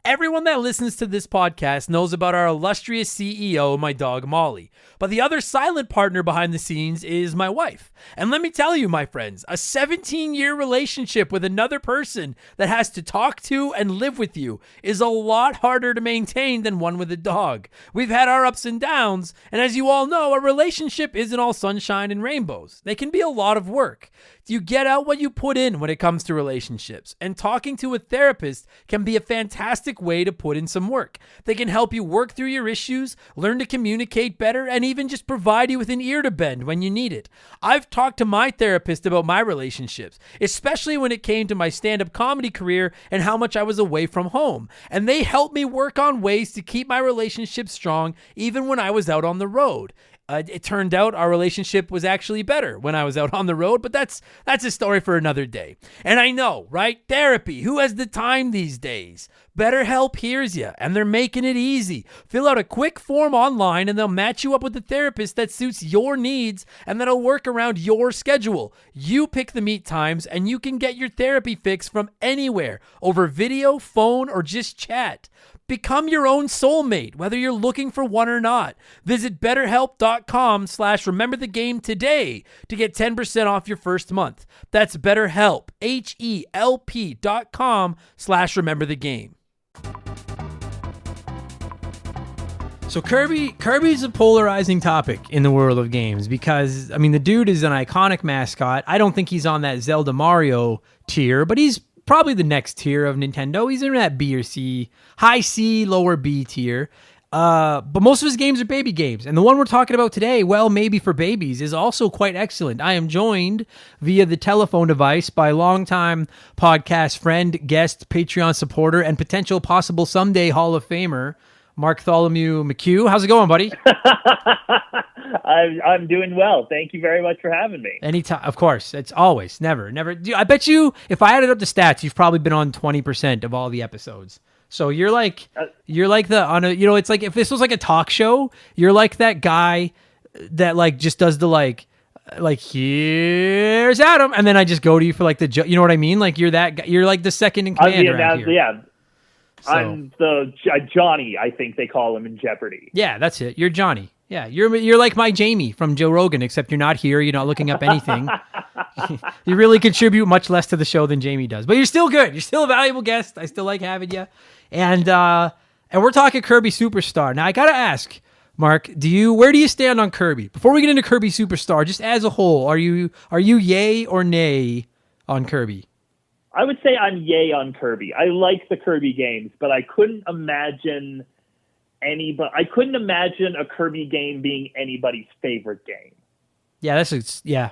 Everyone that listens to this podcast knows about our illustrious CEO, my dog Molly. But the other silent partner behind the scenes is my wife. And let me tell you, my friends, a 17-year relationship with another person that has to talk to and live with you is a lot harder to maintain than one with a dog. We've had our ups and downs, and as you all know, a relationship isn't all sunshine and rainbows. They can be a lot of work. You get out what you put in when it comes to relationships, and talking to a therapist can be a fantastic way to put in some work. They can help you work through your issues, learn to communicate better, and even just provide you with an ear to bend when you need it. I've talked to my therapist about my relationships, especially when it came to my stand-up comedy career and how much I was away from home, and they helped me work on ways to keep my relationship strong even when I was out on the road. It turned out our relationship was actually better when I was out on the road, but that's a story for another day. And I know, right? Therapy. Who has the time these days? BetterHelp hears you, and they're making it easy. Fill out a quick form online, and they'll match you up with a therapist that suits your needs and that'll work around your schedule. You pick the meet times, and you can get your therapy fix from anywhere, over video, phone, or just chat. Become your own soulmate, whether you're looking for one or not. Visit betterhelp.com/rememberthegame today to get 10% off your first month. That's BetterHelp, HELP.com/rememberthegame. So Kirby's a polarizing topic in the world of games because, I mean, the dude is an iconic mascot. I don't think he's on that Zelda Mario tier, but he's probably the next tier of Nintendo. He's in that B or C, high C, lower B tier. But most of his games are baby games. And the one we're talking about today, well, maybe for babies, is also quite excellent. I am joined via the telephone device by longtime podcast friend, guest, Patreon supporter, and potential possible someday Hall of Famer, Bartholomew McHugh. How's it going, buddy? I'm doing well. Thank you very much for having me. Anytime, of course. It's always, never. I bet you, if I added up the stats, you've probably been on 20% of all the episodes. So you're like it's like if this was like a talk show, you're like that guy that like just does the like here's Adam, and then I just go to you for like the you know what I mean? Like you're that guy, you're like the second in command around here. Yeah. So, I'm the Johnny, I think they call him in Jeopardy. Yeah, that's it. You're Johnny. Yeah, you're like my Jamie from Joe Rogan, except you're not here. You're not looking up anything. You really contribute much less to the show than Jamie does, but you're still good. You're still a valuable guest. I still like having you. And we're talking Kirby Superstar. Now I gotta ask, Mark, where do you stand on Kirby? Before we get into Kirby Superstar, just as a whole, are you yay or nay on Kirby? I would say I'm yay on Kirby. I like the Kirby games, but I couldn't imagine I couldn't imagine a Kirby game being anybody's favorite game. Yeah,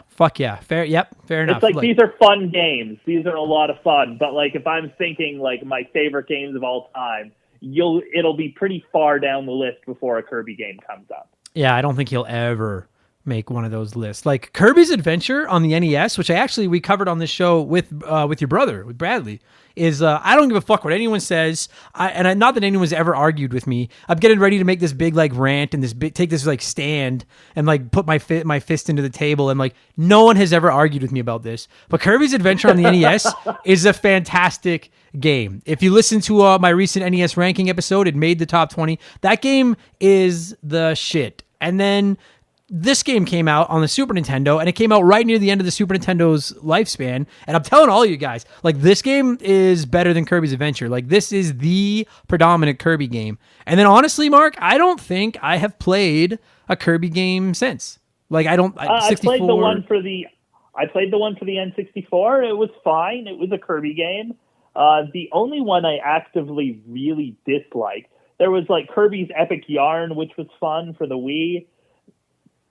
fuck yeah. Fair enough. It's like these are fun games. These are a lot of fun. But like if I'm thinking like my favorite games of all time, it'll be pretty far down the list before a Kirby game comes up. Yeah, I don't think he'll ever make one of those lists. Like Kirby's Adventure on the NES, which we covered on this show with your brother, with Bradley, is I don't give a fuck what anyone says. Not that anyone's ever argued with me. I'm getting ready to make this big like rant and take this like stand and like put my fist into the table, and like no one has ever argued with me about this. But Kirby's Adventure on the NES is a fantastic game. If you listen to my recent NES ranking episode, it made the top 20. That game is the shit. And then this game came out on the Super Nintendo, and it came out right near the end of the Super Nintendo's lifespan. And I'm telling all you guys, like, this game is better than Kirby's Adventure. Like, this is the predominant Kirby game. And then honestly, Mark, I don't think I have played a Kirby game since. Like, I played the one for the N64. It was fine. It was a Kirby game. The only one I actively really disliked, there was like Kirby's Epic Yarn, which was fun for the Wii.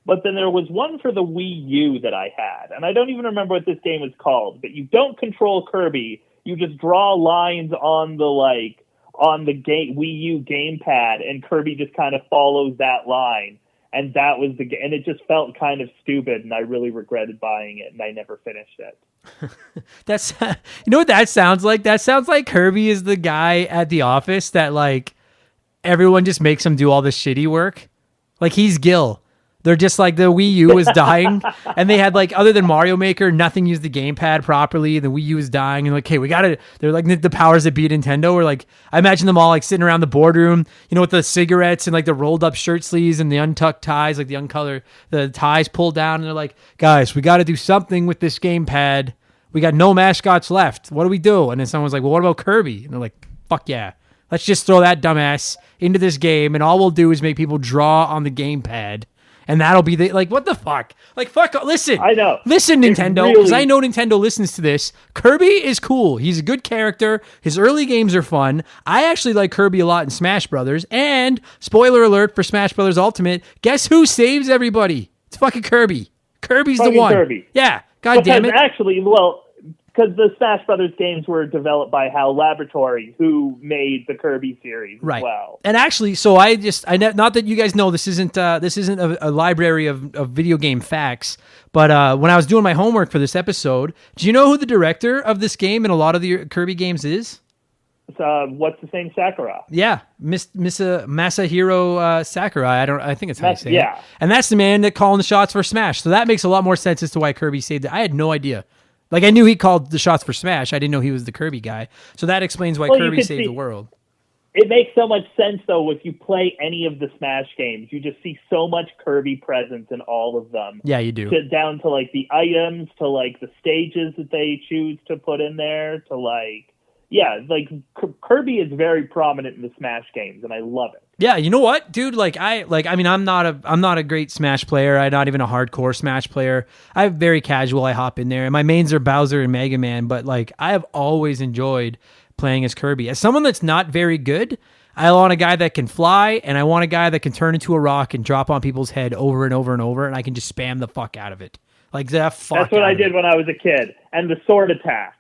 But then there was one for the Wii U that I had, and I don't even remember what this game is called. But you don't control Kirby; you just draw lines on the Wii U gamepad, and Kirby just kind of follows that line. And that was and it just felt kind of stupid, and I really regretted buying it, and I never finished it. That's you know what that sounds like? That sounds like Kirby is the guy at the office that like everyone just makes him do all the shitty work. Like he's Gil. They're just like the Wii U was dying, and they had like, other than Mario Maker, nothing used the gamepad properly. The Wii U was dying, and like, hey, they're like the powers that be Nintendo. Or like, I imagine them all like sitting around the boardroom, you know, with the cigarettes and like the rolled up shirt sleeves and the untucked ties, like the ties pulled down, and they're like, guys, we got to do something with this gamepad. We got no mascots left. What do we do? And then someone's like, well, what about Kirby? And they're like, fuck yeah. Let's just throw that dumbass into this game, and all we'll do is make people draw on the gamepad. And that'll be what the fuck? Like, fuck, listen. I know. Listen, Nintendo, because I know Nintendo listens to this. Kirby is cool. He's a good character. His early games are fun. I actually like Kirby a lot in Smash Brothers. And, spoiler alert for Smash Brothers Ultimate, guess who saves everybody? It's fucking Kirby. Kirby's the one. Kirby. Yeah, god damn it. Actually, because the Smash Brothers games were developed by HAL Laboratory, who made the Kirby series as well. And actually, so not that you guys know, this isn't a library of video game facts, but when I was doing my homework for this episode, do you know who the director of this game and a lot of the Kirby games is? What's the name? Sakura. Yeah, Masahiro Sakurai. I think it's how you say it. Yeah. And that's the man that calling the shots for Smash. So that makes a lot more sense as to why Kirby saved it. I had no idea. Like, I knew he called the shots for Smash. I didn't know he was the Kirby guy. So that explains why Kirby saved the world. It makes so much sense, though, if you play any of the Smash games. You just see so much Kirby presence in all of them. Yeah, you do. Down to, like, the items, to, like, the stages that they choose to put in there, to, like... Yeah, like, Kirby is very prominent in the Smash games, and I love it. Yeah, you know what, dude? I'm not a great Smash player. I'm not even a hardcore Smash player. I'm very casual. I hop in there, and my mains are Bowser and Mega Man. But like, I have always enjoyed playing as Kirby. As someone that's not very good, I want a guy that can fly, and I want a guy that can turn into a rock and drop on people's head over and over and over, and I can just spam the fuck out of it. Like that. That's what I did when I was a kid, and the sword attack.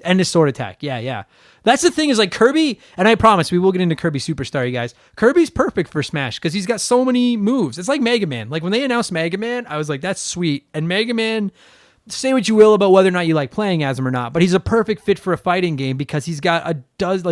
And his sword attack. Yeah. That's the thing is like Kirby, and I promise we will get into Kirby Superstar, you guys. Kirby's perfect for Smash because he's got so many moves. It's like Mega Man. Like when they announced Mega Man, I was like, that's sweet. And Mega Man, say what you will about whether or not you like playing as him or not, but he's a perfect fit for a fighting game because he's got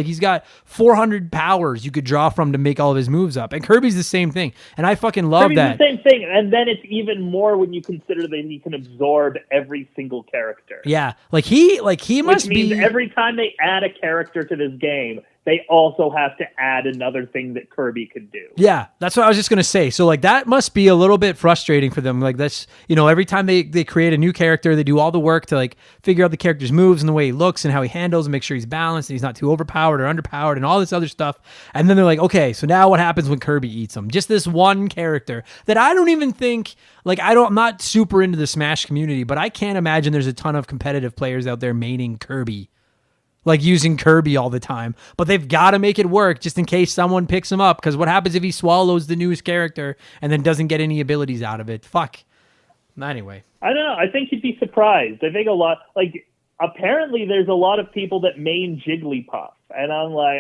he's got 400 powers you could draw from to make all of his moves up. And Kirby's the same thing. And I fucking love Kirby's that. The same thing. And then it's even more when you consider that he can absorb every single character. Yeah. Like he must Which means be every time they add a character to this game, they also have to add another thing that Kirby could do. Yeah, that's what I was just going to say. So, like, that must be a little bit frustrating for them. Like, that's, you know, every time they create a new character, they do all the work to, like, figure out the character's moves and the way he looks and how he handles and make sure he's balanced and he's not too overpowered or underpowered and all this other stuff. And then they're like, okay, so now what happens when Kirby eats him? Just this one character that I don't even think, like, I'm not super into the Smash community, but I can't imagine there's a ton of competitive players out there maining Kirby. like using Kirby all the time. But they've got to make it work just in case someone picks him up. Because what happens if he swallows the newest character and then doesn't get any abilities out of it? Fuck. Anyway. I don't know. I think you'd be surprised. I think a lot, like, apparently there's a lot of people that main Jigglypuff. And I'm like,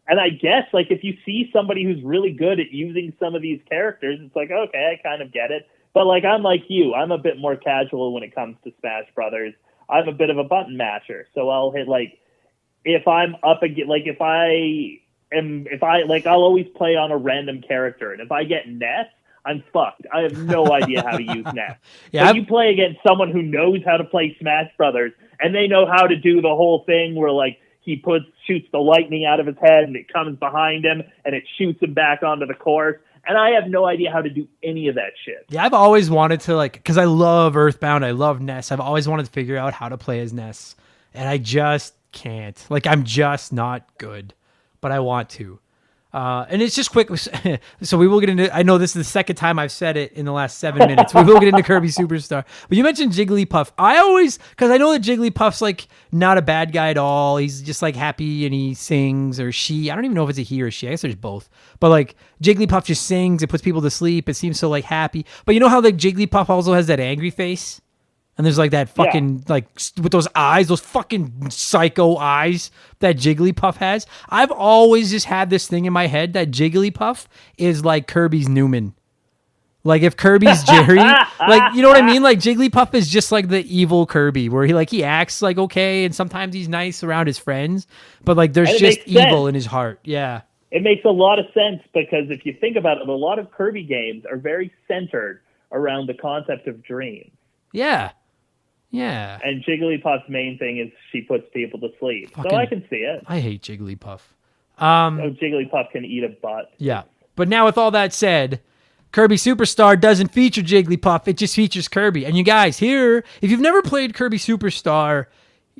I guess, like, if you see somebody who's really good at using some of these characters, it's like, okay, I kind of get it. But, like, I'm like you. I'm a bit more casual when it comes to Smash Brothers. I'm a bit of a button masher. So I'll hit, like, if I'm up against, like, I'll always play on a random character. And if I get Ness, I'm fucked. I have no idea how to use Ness. Yeah, but you play against someone who knows how to play Smash Brothers, and they know how to do the whole thing where, like, he shoots the lightning out of his head, and it comes behind him, and it shoots him back onto the course. And I have no idea how to do any of that shit. Yeah, I've always wanted to, like, because I love Earthbound, I love Ness. I've always wanted to figure out how to play as Ness, and I just can't. Like, I'm just not good, but I want to. And it's just quick. So we will get into, I know this is the second time I've said it in the last 7 minutes. We will get into Kirby Superstar. But you mentioned Jigglypuff. Because I know that Jigglypuff's like not a bad guy at all. He's just like happy and he sings, or she. I don't even know if it's a he or she. I guess there's both. But like Jigglypuff just sings. It puts people to sleep. It seems so like happy. But you know how like Jigglypuff also has that angry face? And there's like that fucking, like, with those eyes, those fucking psycho eyes that Jigglypuff has. I've always just had this thing in my head that Jigglypuff is like Kirby's Newman. Like, if Kirby's Jerry, like, you know what I mean? Like, Jigglypuff is just like the evil Kirby, where he acts like okay, and sometimes he's nice around his friends, but like, there's just evil in his heart. Yeah. It makes a lot of sense, because if you think about it, a lot of Kirby games are very centered around the concept of dreams. Yeah. Yeah. And Jigglypuff's main thing is she puts people to sleep. So I can see it. I hate Jigglypuff. Jigglypuff can eat a butt. Yeah. But now with all that said, Kirby Superstar doesn't feature Jigglypuff. It just features Kirby. And you guys, here, if you've never played Kirby Superstar,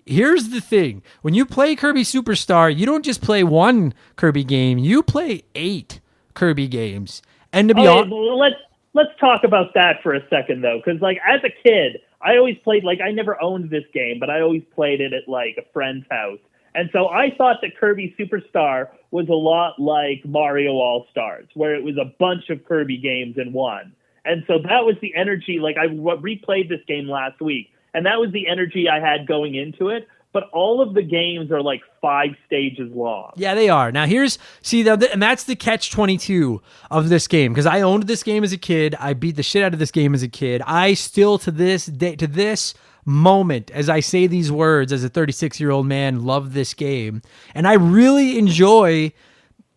here's the thing. When you play Kirby Superstar, you don't just play one Kirby game. You play 8 Kirby games. And to be honest... Let's talk about that for a second, though. Because, like, as a kid... I always played, like, I never owned this game, but I always played it at, like, a friend's house. And so I thought that Kirby Superstar was a lot like Mario All-Stars, where it was a bunch of Kirby games in one. And so that was the energy, like, I replayed this game last week, and that was the energy I had going into it. But all of the games are like 5 stages long. Yeah, they are. Now and that's the catch-22 of this game, because I owned this game as a kid. I beat the shit out of this game as a kid. I still, to this day, to this moment, as I say these words as a 36-year-old man, love this game. And I really enjoy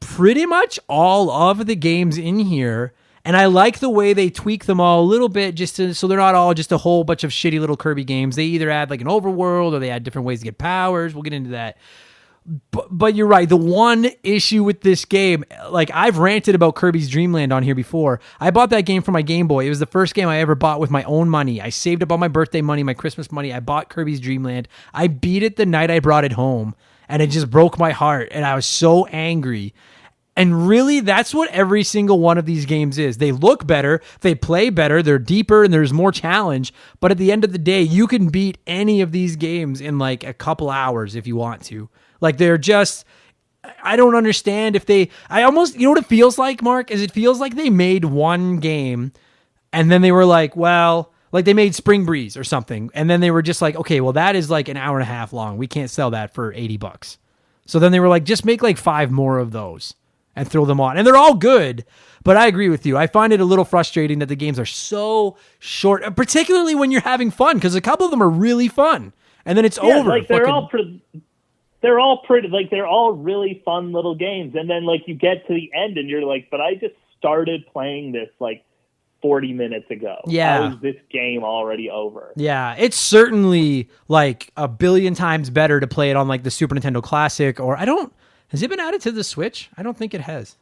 pretty much all of the games in here. And I like the way they tweak them all a little bit, so they're not all just a whole bunch of shitty little Kirby games. They either add like an overworld, or they add different ways to get powers. We'll get into that. But you're right. The one issue with this game, like, I've ranted about Kirby's Dream Land on here before. I bought that game for my Game Boy. It was the first game I ever bought with my own money. I saved up all my birthday money, my Christmas money. I bought Kirby's Dream Land. I beat it the night I brought it home, and it just broke my heart. And I was so angry. And really, that's what every single one of these games is. They look better, they play better, they're deeper, and there's more challenge. But at the end of the day, you can beat any of these games in like a couple hours if you want to. Like, they're just... I don't understand if they... you know what it feels like, Mark? Is it feels like they made one game, and then they were like, well... Like, they made Spring Breeze or something, and then they were just like, okay, well, that is like an hour and a half long. We can't sell that for $80. So then they were like, just make like 5 more of those and throw them on. And they're all good, but I agree with you. I find it a little frustrating that the games are so short, particularly when you're having fun, because a couple of them are really fun, and then it's over. Like, they're all pretty, like, they're all really fun little games. And then, like, you get to the end and you're like, but I just started playing this, like, 40 minutes ago. Yeah. How is this game already over? Yeah, it's certainly like a billion times better to play it on like the Super Nintendo Classic, or has it been added to the Switch? I don't think it has.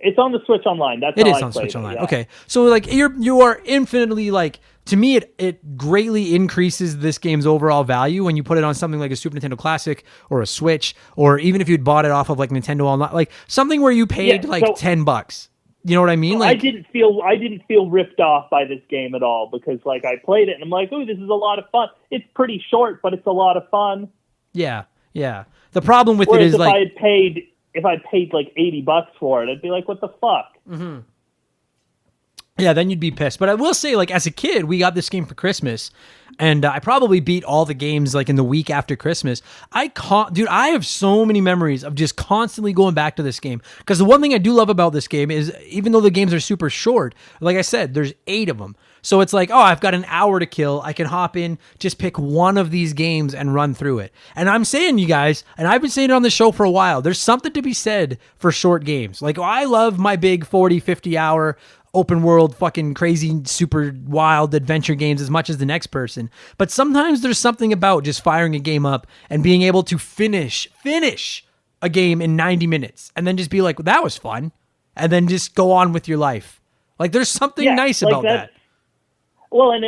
It's on the Switch Online. That's it how is I on played Switch Online. Yeah. Okay, so like you are infinitely, like, to me it greatly increases this game's overall value when you put it on something like a Super Nintendo Classic or a Switch, or even if you'd bought it off of like Nintendo Online, like something where you paid $10. You know what I mean? Like, I didn't feel ripped off by this game at all, because like I played it and I'm like, oh, this is a lot of fun. It's pretty short, but it's a lot of fun. Yeah. Yeah. The problem with Whereas it is like if I paid like $80 for it, I'd be like, what the fuck? yeah, then you'd be pissed. But I will say, like, as a kid, we got this game for Christmas, and I probably beat all the games, like, in the week after Christmas. Dude, I have so many memories of just constantly going back to this game. Because the one thing I do love about this game is, even though the games are super short, like I said, there's 8 of them. So it's like, oh, I've got an hour to kill. I can hop in, just pick one of these games and run through it. And I'm saying, you guys, and I've been saying it on the show for a while, there's something to be said for short games. Like, I love my big 40, 50 hour open world, fucking crazy, super wild adventure games as much as the next person. But sometimes there's something about just firing a game up and being able to finish a game in 90 minutes and then just be like, well, that was fun. And then just go on with your life. Like, there's something nice about that. Well, and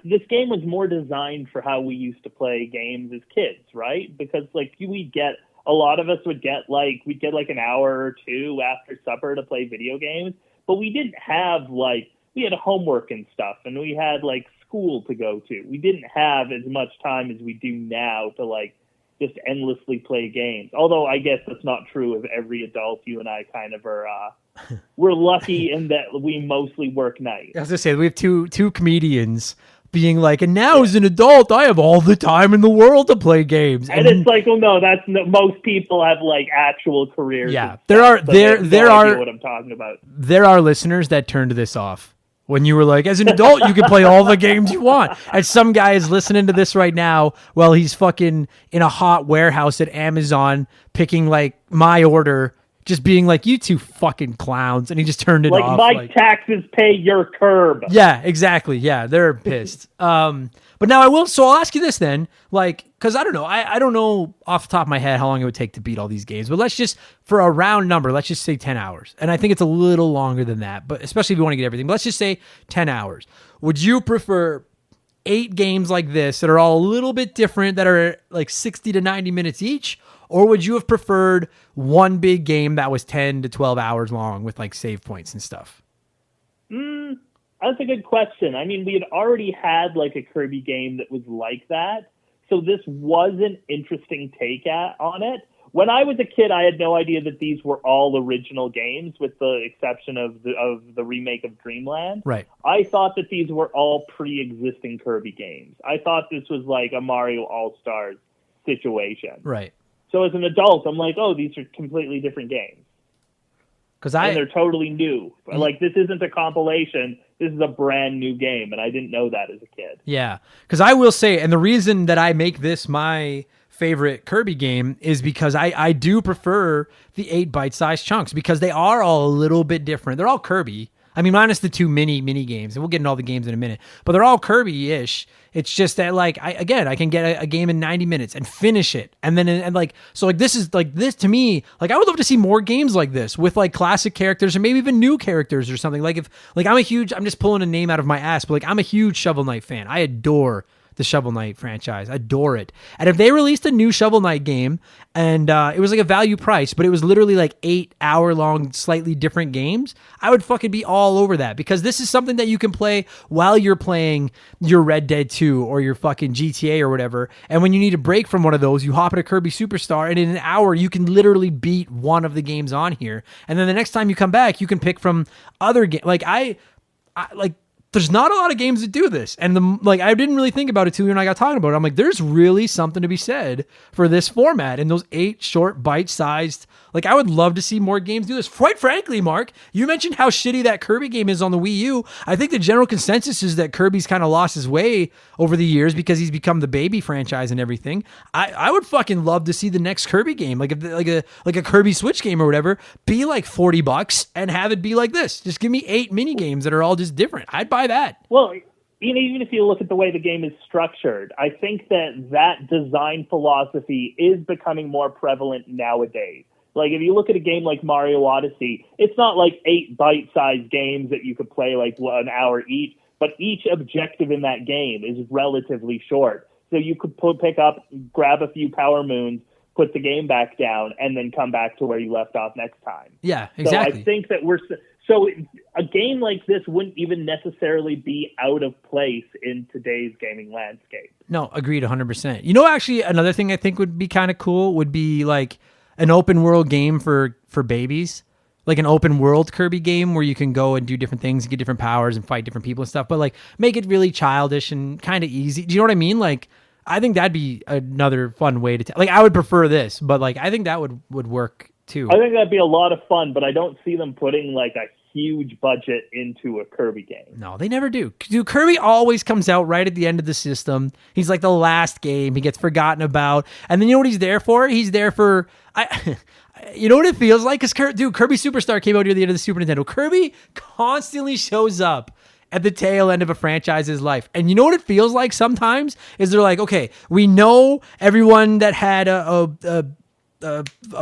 this game was more designed for how we used to play games as kids, right? Because like a lot of us would get like an hour or two after supper to play video games. But we didn't have we had homework and stuff, and we had like school to go to. We didn't have as much time as we do now to like just endlessly play games. Although I guess that's not true of every adult. You and I kind of are. We're lucky in that we mostly work nights. I was gonna say we have two comedians being like, and now as an adult, I have all the time in the world to play games. And it's like, well, no, most people have like actual careers. Yeah, there are what I'm talking about. There are listeners that turned this off when you were like, as an adult, you can play all the games you want. And some guy is listening to this right now while he's fucking in a hot warehouse at Amazon picking like my order. Just being like, you two fucking clowns. And he just turned it off. Like, my taxes pay your curb. Yeah, exactly. Yeah, they're pissed. But now so I'll ask you this then. Like, because I don't know. I don't know off the top of my head how long it would take to beat all these games. But let's just, for a round number, let's just say 10 hours. And I think it's a little longer than that. But especially if you want to get everything. But let's just say 10 hours. Would you prefer 8 games like this that are all a little bit different, that are like 60 to 90 minutes each? Or would you have preferred one big game that was 10 to 12 hours long with like save points and stuff? That's a good question. I mean, we had already had like a Kirby game that was like that. So this was an interesting take on it. When I was a kid, I had no idea that these were all original games, with the exception of the remake of Dreamland. Right. I thought that these were all pre-existing Kirby games. I thought this was like a Mario All-Stars situation. Right. So as an adult, I'm like, oh, these are completely different games. And they're totally new. Like, this isn't a compilation. This is a brand new game, and I didn't know that as a kid. Yeah, because I will say, and the reason that I make this my favorite Kirby game is because I do prefer the 8 bite-sized chunks, because they are all a little bit different. They're all Kirby. I mean, minus the 2 mini games, and we'll get into all the games in a minute, but they're all Kirby-ish. It's just that, like, I can get a game in 90 minutes and finish it. And then, this to me, like, I would love to see more games like this with like classic characters or maybe even new characters or something. Like, I'm just pulling a name out of my ass, but like, I'm a huge Shovel Knight fan. I adore the Shovel Knight franchise. Adore it. And if they released a new Shovel Knight game and it was like a value price, but it was literally like 8-hour-long, slightly different games, I would fucking be all over that, because this is something that you can play while you're playing your Red Dead 2 or your fucking GTA or whatever. And when you need a break from one of those, you hop into Kirby Superstar, and in an hour, you can literally beat one of the games on here. And then the next time you come back, you can pick from other games. Like, there's not a lot of games that do this. And I didn't really think about it too when I got talking about it. I'm like, there's really something to be said for this format and those 8 short bite-sized. Like, I would love to see more games do this. Quite frankly, Mark, you mentioned how shitty that Kirby game is on the Wii U. I think the general consensus is that Kirby's kind of lost his way over the years because he's become the baby franchise and everything. I would fucking love to see the next Kirby game, like a Kirby Switch game or whatever, be like $40 and have it be like this. Just give me 8 mini games that are all just different. I'd buy that. Well, even if you look at the way the game is structured, I think that design philosophy is becoming more prevalent nowadays. Like, if you look at a game like Mario Odyssey, it's not like 8 bite-sized games that you could play like an hour each, but each objective in that game is relatively short. So you could pick up, grab a few power moons, put the game back down, and then come back to where you left off next time. Yeah, exactly. So I think that game like this wouldn't even necessarily be out of place in today's gaming landscape. No, agreed 100%. You know, actually, another thing I think would be kind of cool would be like an open world game for babies. Like an open world Kirby game where you can go and do different things and get different powers and fight different people and stuff, but like make it really childish and kind of easy. Do you know what I mean? Like, I think that'd be another fun way to like, I would prefer this, but like, I think that would work too. I think that'd be a lot of fun, but I don't see them putting like a huge budget into a Kirby game. No, they never do. Dude, Kirby always comes out right at the end of the system. He's like the last game. He gets forgotten about. And then you know what he's there for? He's there for... You know what it feels like? Because Kirby Superstar came out near the end of the Super Nintendo. Kirby constantly shows up at the tail end of a franchise's life. And you know what it feels like sometimes? Is they're like, okay, we know everyone that had a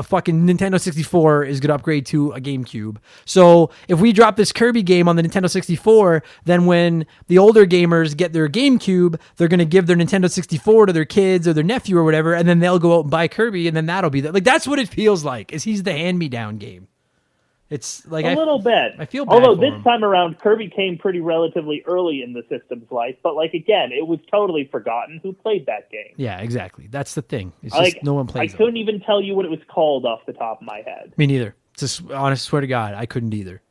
fucking Nintendo 64 is going to upgrade to a GameCube. So if we drop this Kirby game on the Nintendo 64, then when the older gamers get their GameCube, they're going to give their Nintendo 64 to their kids or their nephew or whatever, and then they'll go out and buy Kirby, and then that'll be like, that's what it feels like, is he's the hand-me-down game. It's like a little bit. I feel bad Although for this him. time around, Kirby came pretty relatively early in the system's life, but like again, it was totally forgotten who played that game. Yeah, exactly. That's the thing. It's just no one plays I couldn't even tell you what it was called off the top of my head. Me neither. Just honest, swear to God, I couldn't either.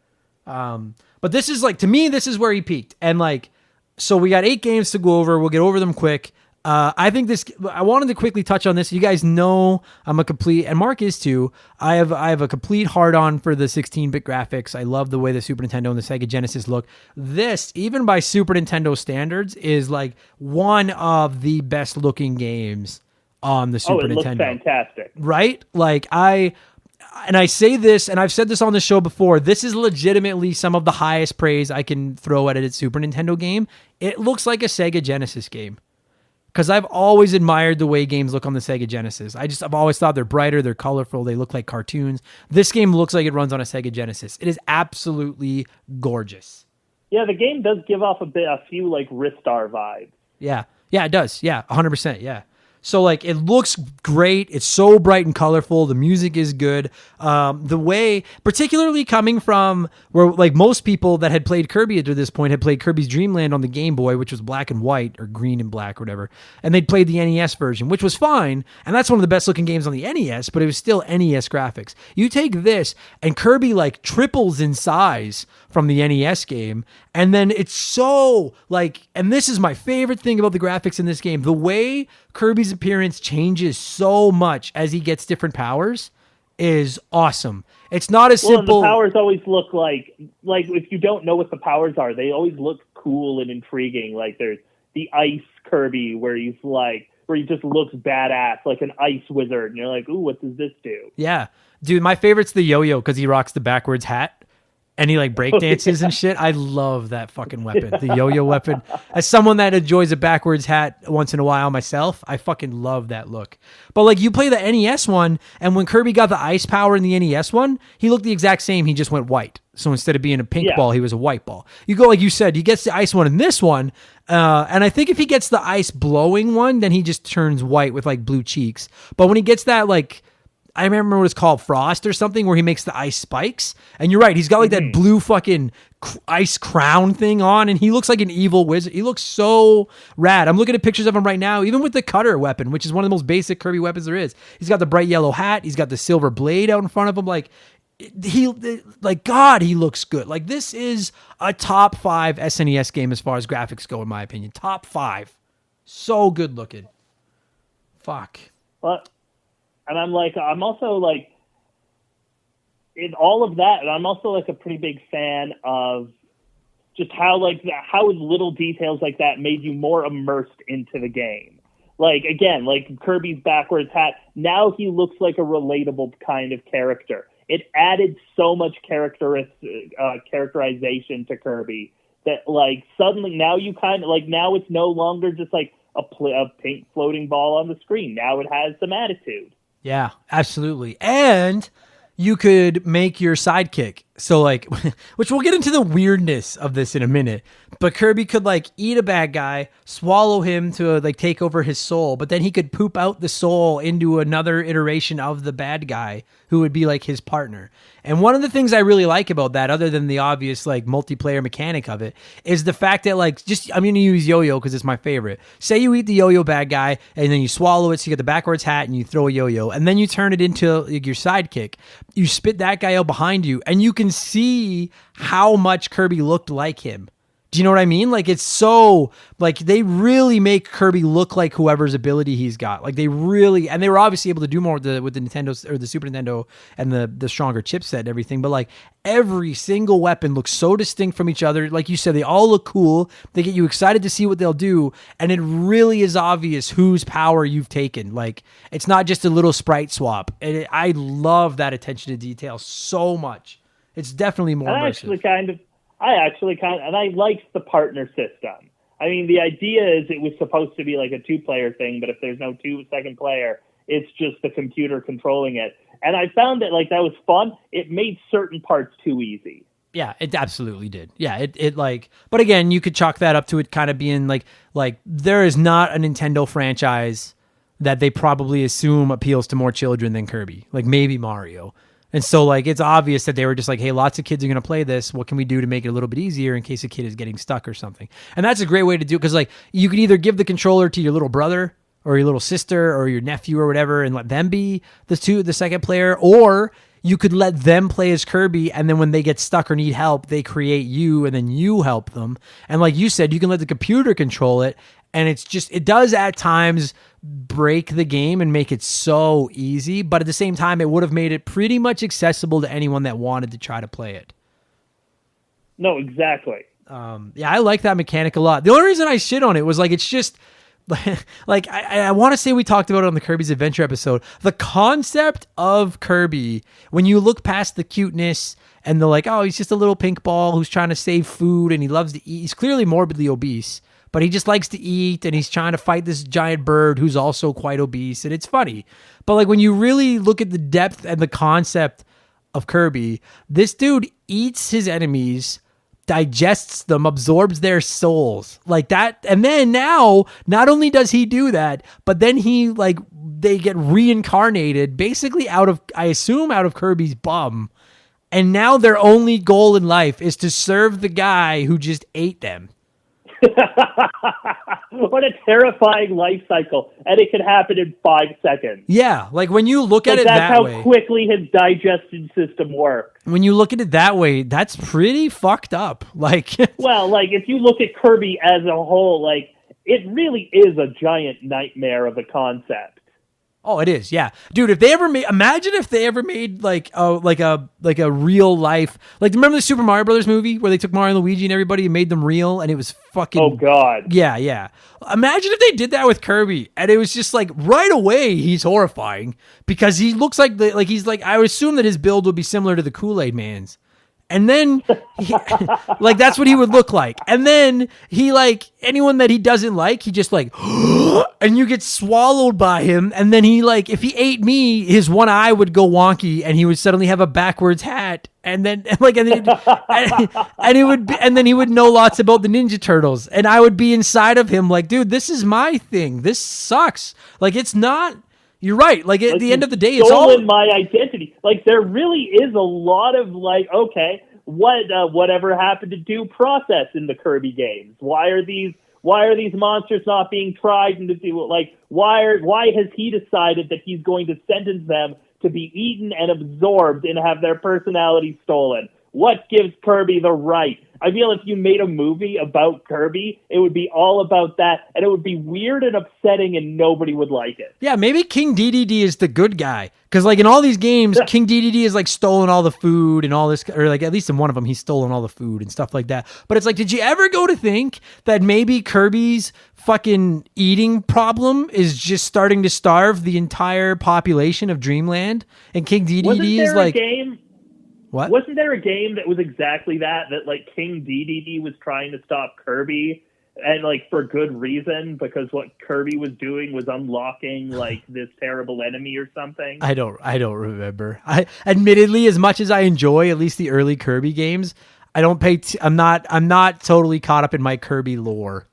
But this is like, to me, this is where he peaked. And like, so we got 8 games to go over. We'll get over them quick. I think I wanted to quickly touch on this. You guys know I'm a complete, and Mark is too. I have a complete hard on for the 16-bit graphics. I love the way the Super Nintendo and the Sega Genesis look. This, even by Super Nintendo standards, is like one of the best looking games on the Super Nintendo. Looks fantastic. Right? Like I say this, and I've said this on the show before, this is legitimately some of the highest praise I can throw at a Super Nintendo game. It looks like a Sega Genesis game. Because I've always admired the way games look on the Sega Genesis. I've always thought they're brighter, they're colorful, they look like cartoons. This game looks like it runs on a Sega Genesis. It is absolutely gorgeous. Yeah, the game does give off a few like Ristar vibes. Yeah, it does. Yeah, 100%. Yeah. So like it looks great. It's so bright and colorful. The music is good. The way, particularly coming from where like most people that had played Kirby at this point had played Kirby's Dream Land on the Game Boy, which was black and white or green and black or whatever. And they'd played the NES version, which was fine. And that's one of the best looking games on the NES, but it was still NES graphics. You take this and Kirby like triples in size from the NES game. And then it's so like, and this is my favorite thing about the graphics in this game, the way Kirby's appearance changes so much as he gets different powers is awesome. It's not as simple. And the powers always look like if you don't know what the powers are, they always look cool and intriguing. Like there's the ice Kirby where he just looks badass, like an ice wizard. And you're like, ooh, what does this do? Yeah. Dude, my favorite's the yo-yo because he rocks the backwards hat. And he like break dances and shit. I love that fucking weapon, the yo-yo weapon. As someone that enjoys a backwards hat once in a while myself, I fucking love that look. But like you play the NES one, and when Kirby got the ice power in the NES one, he looked the exact same. He just went white. So instead of being a pink ball, he was a white ball. You go like you said, he gets the ice one in this one, and I think if he gets the ice blowing one, then he just turns white with like blue cheeks. But when he gets that like, I remember what it's called, Frost or something, where he makes the ice spikes. And you're right, he's got like that blue fucking ice crown thing on, and he looks like an evil wizard. He looks so rad. I'm looking at pictures of him right now, even with the cutter weapon, which is one of the most basic Kirby weapons there is. He's got the bright yellow hat. He's got the silver blade out in front of him. Like, God, he looks good. Like, this is a top 5 SNES game as far as graphics go, in my opinion. Top 5. So good looking. Fuck. But... And I'm also like, in all of that, and I'm also like a pretty big fan of just how little details like that made you more immersed into the game. Like, again, like Kirby's backwards hat, now he looks like a relatable kind of character. It added so much characterization to Kirby that like suddenly now you kind of like, now it's no longer just like a pink floating ball on the screen. Now it has some attitude. Yeah, absolutely. And you could make your sidekick So like, which we'll get into the weirdness of this in a minute, but Kirby could like eat a bad guy, swallow him to like take over his soul, but then he could poop out the soul into another iteration of the bad guy who would be like his partner. And one of the things I really like about that, other than the obvious like multiplayer mechanic of it, is the fact that like, just, I'm going to use yo-yo because it's my favorite. Say you eat the yo-yo bad guy and then you swallow it, so you get the backwards hat and you throw a yo-yo, and then you turn it into like, your sidekick. You spit that guy out behind you and you can see how much Kirby looked like him. Do you know what I mean? Like, it's so, like, they really make Kirby look like whoever's ability he's got. Like, they really, and they were obviously able to do more with the Nintendo, or the Super Nintendo, and the stronger chipset and everything, but, like, every single weapon looks so distinct from each other. Like you said, they all look cool. They get you excited to see what they'll do, and it really is obvious whose power you've taken. Like, it's not just a little sprite swap. And I love that attention to detail so much. It's definitely more immersive. I actually and I liked the partner system. I mean, the idea is it was supposed to be like a 2-player thing, but if there's no second player, it's just the computer controlling it. And I found that like that was fun. It made certain parts too easy. Yeah, it absolutely did. Yeah, it like, but again, you could chalk that up to it kind of being like there is not a Nintendo franchise that they probably assume appeals to more children than Kirby. Like maybe Mario. And so, like, it's obvious that they were just like, hey, lots of kids are going to play this. What can we do to make it a little bit easier in case a kid is getting stuck or something? And that's a great way to do it because, like, you can either give the controller to your little brother or your little sister or your nephew or whatever and let them be the second player, or you could let them play as Kirby, and then when they get stuck or need help, they create you, and then you help them. And like you said, you can let the computer control it, and it does at times break the game and make it so easy, but at the same time, it would have made it pretty much accessible to anyone that wanted to try to play it. No, exactly. Yeah, I like that mechanic a lot. The only reason I shit on it was like, it's just like, I want to say we talked about it on the Kirby's Adventure episode. The concept of Kirby, when you look past the cuteness and the like, oh, he's just a little pink ball who's trying to save food and he loves to eat. He's clearly morbidly obese, but he just likes to eat and he's trying to fight this giant bird who's also quite obese, and it's funny. But like when you really look at the depth and the concept of Kirby, this dude eats his enemies, digests them, absorbs their souls like that. And then now, not only does he do that, but then they get reincarnated basically out of Kirby's bum. And now their only goal in life is to serve the guy who just ate them. What a terrifying life cycle. And it could happen in 5 seconds. Yeah, like when you look at it that way. That's how quickly his digestion system works. When you look at it that way, that's pretty fucked up. Like, well, like if you look at Kirby as a whole, like it really is a giant nightmare of a concept. Oh, it is, yeah, dude. Imagine if they ever made like a real life, like remember the Super Mario Brothers movie where they took Mario and Luigi and everybody and made them real, and it was fucking. Oh God. Yeah. Imagine if they did that with Kirby, and it was just like right away he's horrifying because he looks like I would assume that his build would be similar to the Kool-Aid Man's. And then, like, that's what he would look like. And then he, like, anyone that he doesn't like, he just, like, and you get swallowed by him. And then he, like, if he ate me, his one eye would go wonky and he would suddenly have a backwards hat. And then, like, and then he would know lots about the Ninja Turtles. And I would be inside of him, like, dude, this is my thing. This sucks. Like, it's not. You're right. Like at the end of the day, it's all my identity. Like there really is a lot of like, okay, whatever happened to due process in the Kirby games? Why are these monsters not being tried and to do like why has he decided that he's going to sentence them to be eaten and absorbed and have their personality stolen? What gives Kirby the right? I feel if you made a movie about Kirby, it would be all about that, and it would be weird and upsetting, and nobody would like it. Yeah, maybe King DDD is the good guy, because like in all these games, King DDD is like stolen all the food and all this, or like at least in one of them, he's stolen all the food and stuff like that. But it's like, did you ever go to think that maybe Kirby's fucking eating problem is just starting to starve the entire population of Dreamland, and King DDD is like. What? Wasn't there a game that was exactly that like King DDD was trying to stop Kirby and like for good reason, because what Kirby was doing was unlocking like this terrible enemy or something. I don't remember. I admittedly, as much as I enjoy at least the early Kirby games, I don't pay. I'm not totally caught up in my Kirby lore.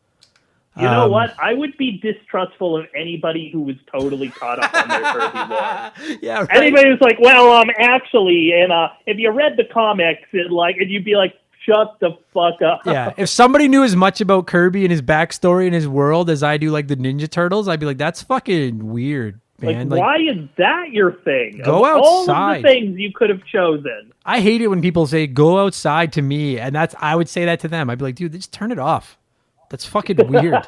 You know what? I would be distrustful of anybody who was totally caught up on their Kirby lore. Yeah, right. Anybody who's like, well, actually, and if you read the comics, and you'd be like, shut the fuck up. Yeah, if somebody knew as much about Kirby and his backstory and his world as I do, like the Ninja Turtles, I'd be like, that's fucking weird, man. Like, why is that your thing? Go of outside. All of the things you could have chosen. I hate it when people say go outside to me, and I would say that to them. I'd be like, dude, just turn it off. That's fucking weird.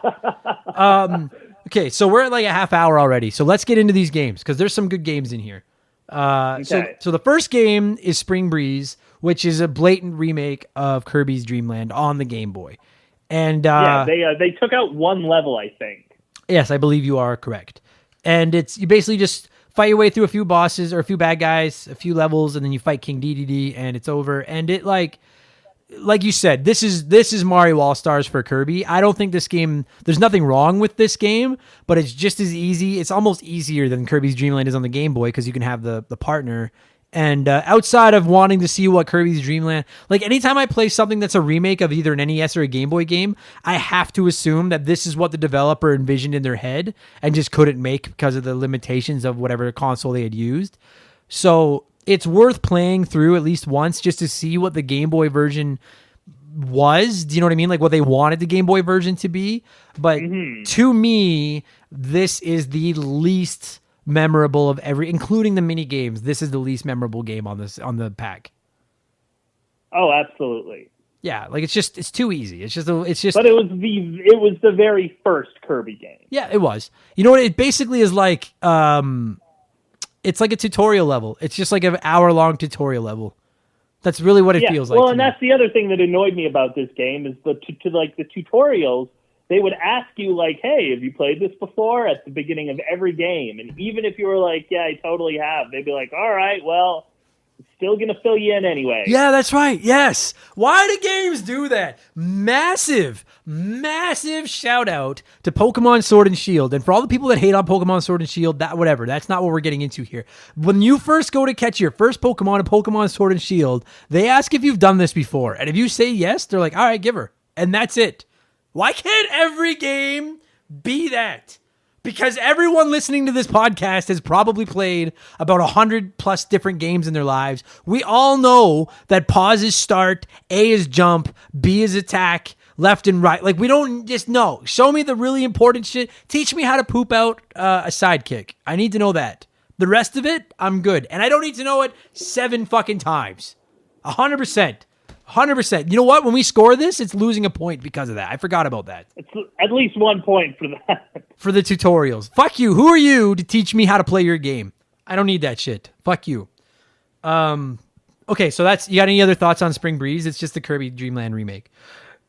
Okay, so we're at like a half hour already. So let's get into these games because there's some good games in here. Okay. So the first game is Spring Breeze, which is a blatant remake of Kirby's Dream Land on the Game Boy. And they took out one level, I think. Yes, I believe you are correct. And you basically just fight your way through a few bosses or a few bad guys, a few levels, and then you fight King Dedede, and it's over. And it like you said, this is Mario All-Stars for Kirby. I don't think this game, there's nothing wrong with this game, but it's just as easy. It's almost easier than Kirby's Dream Land is on the Game Boy because you can have the partner. And outside of wanting to see what Kirby's Dream Land, like anytime I play something that's a remake of either an NES or a Game Boy game, I have to assume that this is what the developer envisioned in their head and just couldn't make because of the limitations of whatever console they had used. So it's worth playing through at least once just to see what the Game Boy version was. Do you know what I mean? Like what they wanted the Game Boy version to be. But to me, this is the least memorable of including the mini games. This is the least memorable game on the pack. Oh, absolutely. Yeah, like it's too easy. It's just. But it was the very first Kirby game. Yeah, it was. You know what? It basically is like. It's like a tutorial level. It's just like an hour-long tutorial level. That's really what it feels like. Well, and that's the other thing that annoyed me about this game is the tutorials. They would ask you like, "Hey, have you played this before?" at the beginning of every game, and even if you were like, "Yeah, I totally have," they'd be like, "All right, well, it's still gonna fill you in anyway." Yeah, that's right. Yes. Why do games do that? Massive shout out to Pokemon Sword and Shield. And for all the people that hate on Pokemon Sword and Shield, that's not what we're getting into here. When you first go to catch your first Pokemon in Pokemon Sword and Shield, they ask if you've done this before. And if you say yes, they're like, all right, give her. And that's it. Why can't every game be that? Because everyone listening to this podcast has probably played about 100 plus different games in their lives. We all know that pause is start, A is jump, B is attack, left and right. Like, we don't just know. Show me the really important shit. Teach me how to poop out a sidekick. I need to know that. The rest of it, I'm good. And I don't need to know it 7 fucking times. 100%. 100%. You know what? When we score this, it's losing a point because of that. I forgot about that. It's at least 1 point for that. For the tutorials. Fuck you. Who are you to teach me how to play your game? I don't need that shit. Fuck you. Okay, so you got any other thoughts on Spring Breeze? It's just the Kirby Dream Land remake.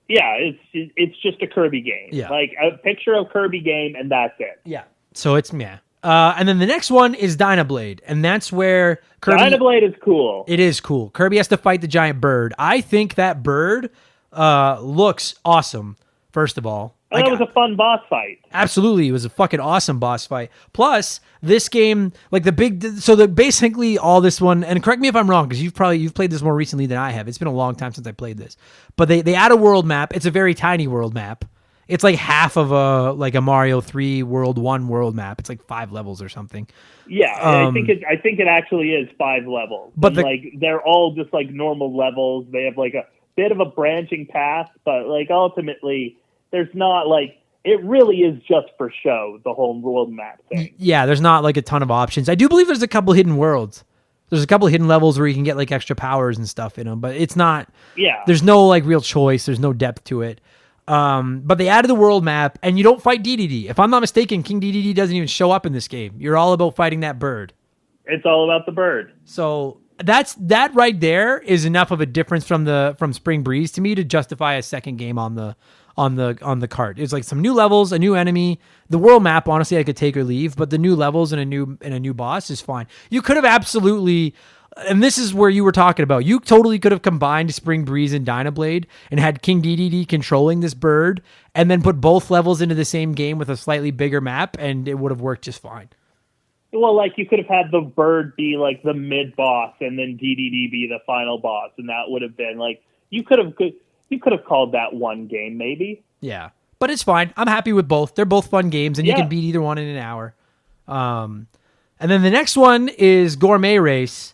Yeah, it's just a Kirby game. Yeah. Like a picture of Kirby game, and that's it. Yeah. So it's and then the next one is Dynablade, and that's where Kirby. Dynablade is cool. It is cool. Kirby has to fight the giant bird. I think that bird looks awesome. First of all, that was a fun boss fight. Absolutely, it was a fucking awesome boss fight. Plus, this game, like basically all this one, and correct me if I'm wrong, because you've played this more recently than I have. It's been a long time since I played this, but they add a world map. It's a very tiny world map. It's like half of a Mario 3 World 1 world map. It's like 5 levels or something. Yeah, I think it actually is 5 levels. But they're all just like normal levels. They have like a bit of a branching path, but like ultimately there's not like, it really is just for show, the whole world map thing. Yeah, there's not like a ton of options. I do believe there's a couple hidden worlds. There's a couple hidden levels where you can get like extra powers and stuff in them, but it's not. Yeah. There's no like real choice. There's no depth to it. But they added the world map, and you don't fight Dedede. If I'm not mistaken, King Dedede doesn't even show up in this game. You're all about fighting that bird. It's all about the bird. So that right there is enough of a difference from Spring Breeze to me to justify a second game on the cart. It's like some new levels, a new enemy. The world map, honestly, I could take or leave, but the new levels and a new boss is fine. You could have absolutely and this is where you were talking about. You totally could have combined Spring Breeze and Dynablade and had King Dedede controlling this bird and then put both levels into the same game with a slightly bigger map, and it would have worked just fine. Well, like, you could have had the bird be, like, the mid-boss and then DDD be the final boss, and that would have been, like, you could have called that one game, maybe. Yeah, but it's fine. I'm happy with both. They're both fun games, and you can beat either one in an hour. And then the next one is Gourmet Race.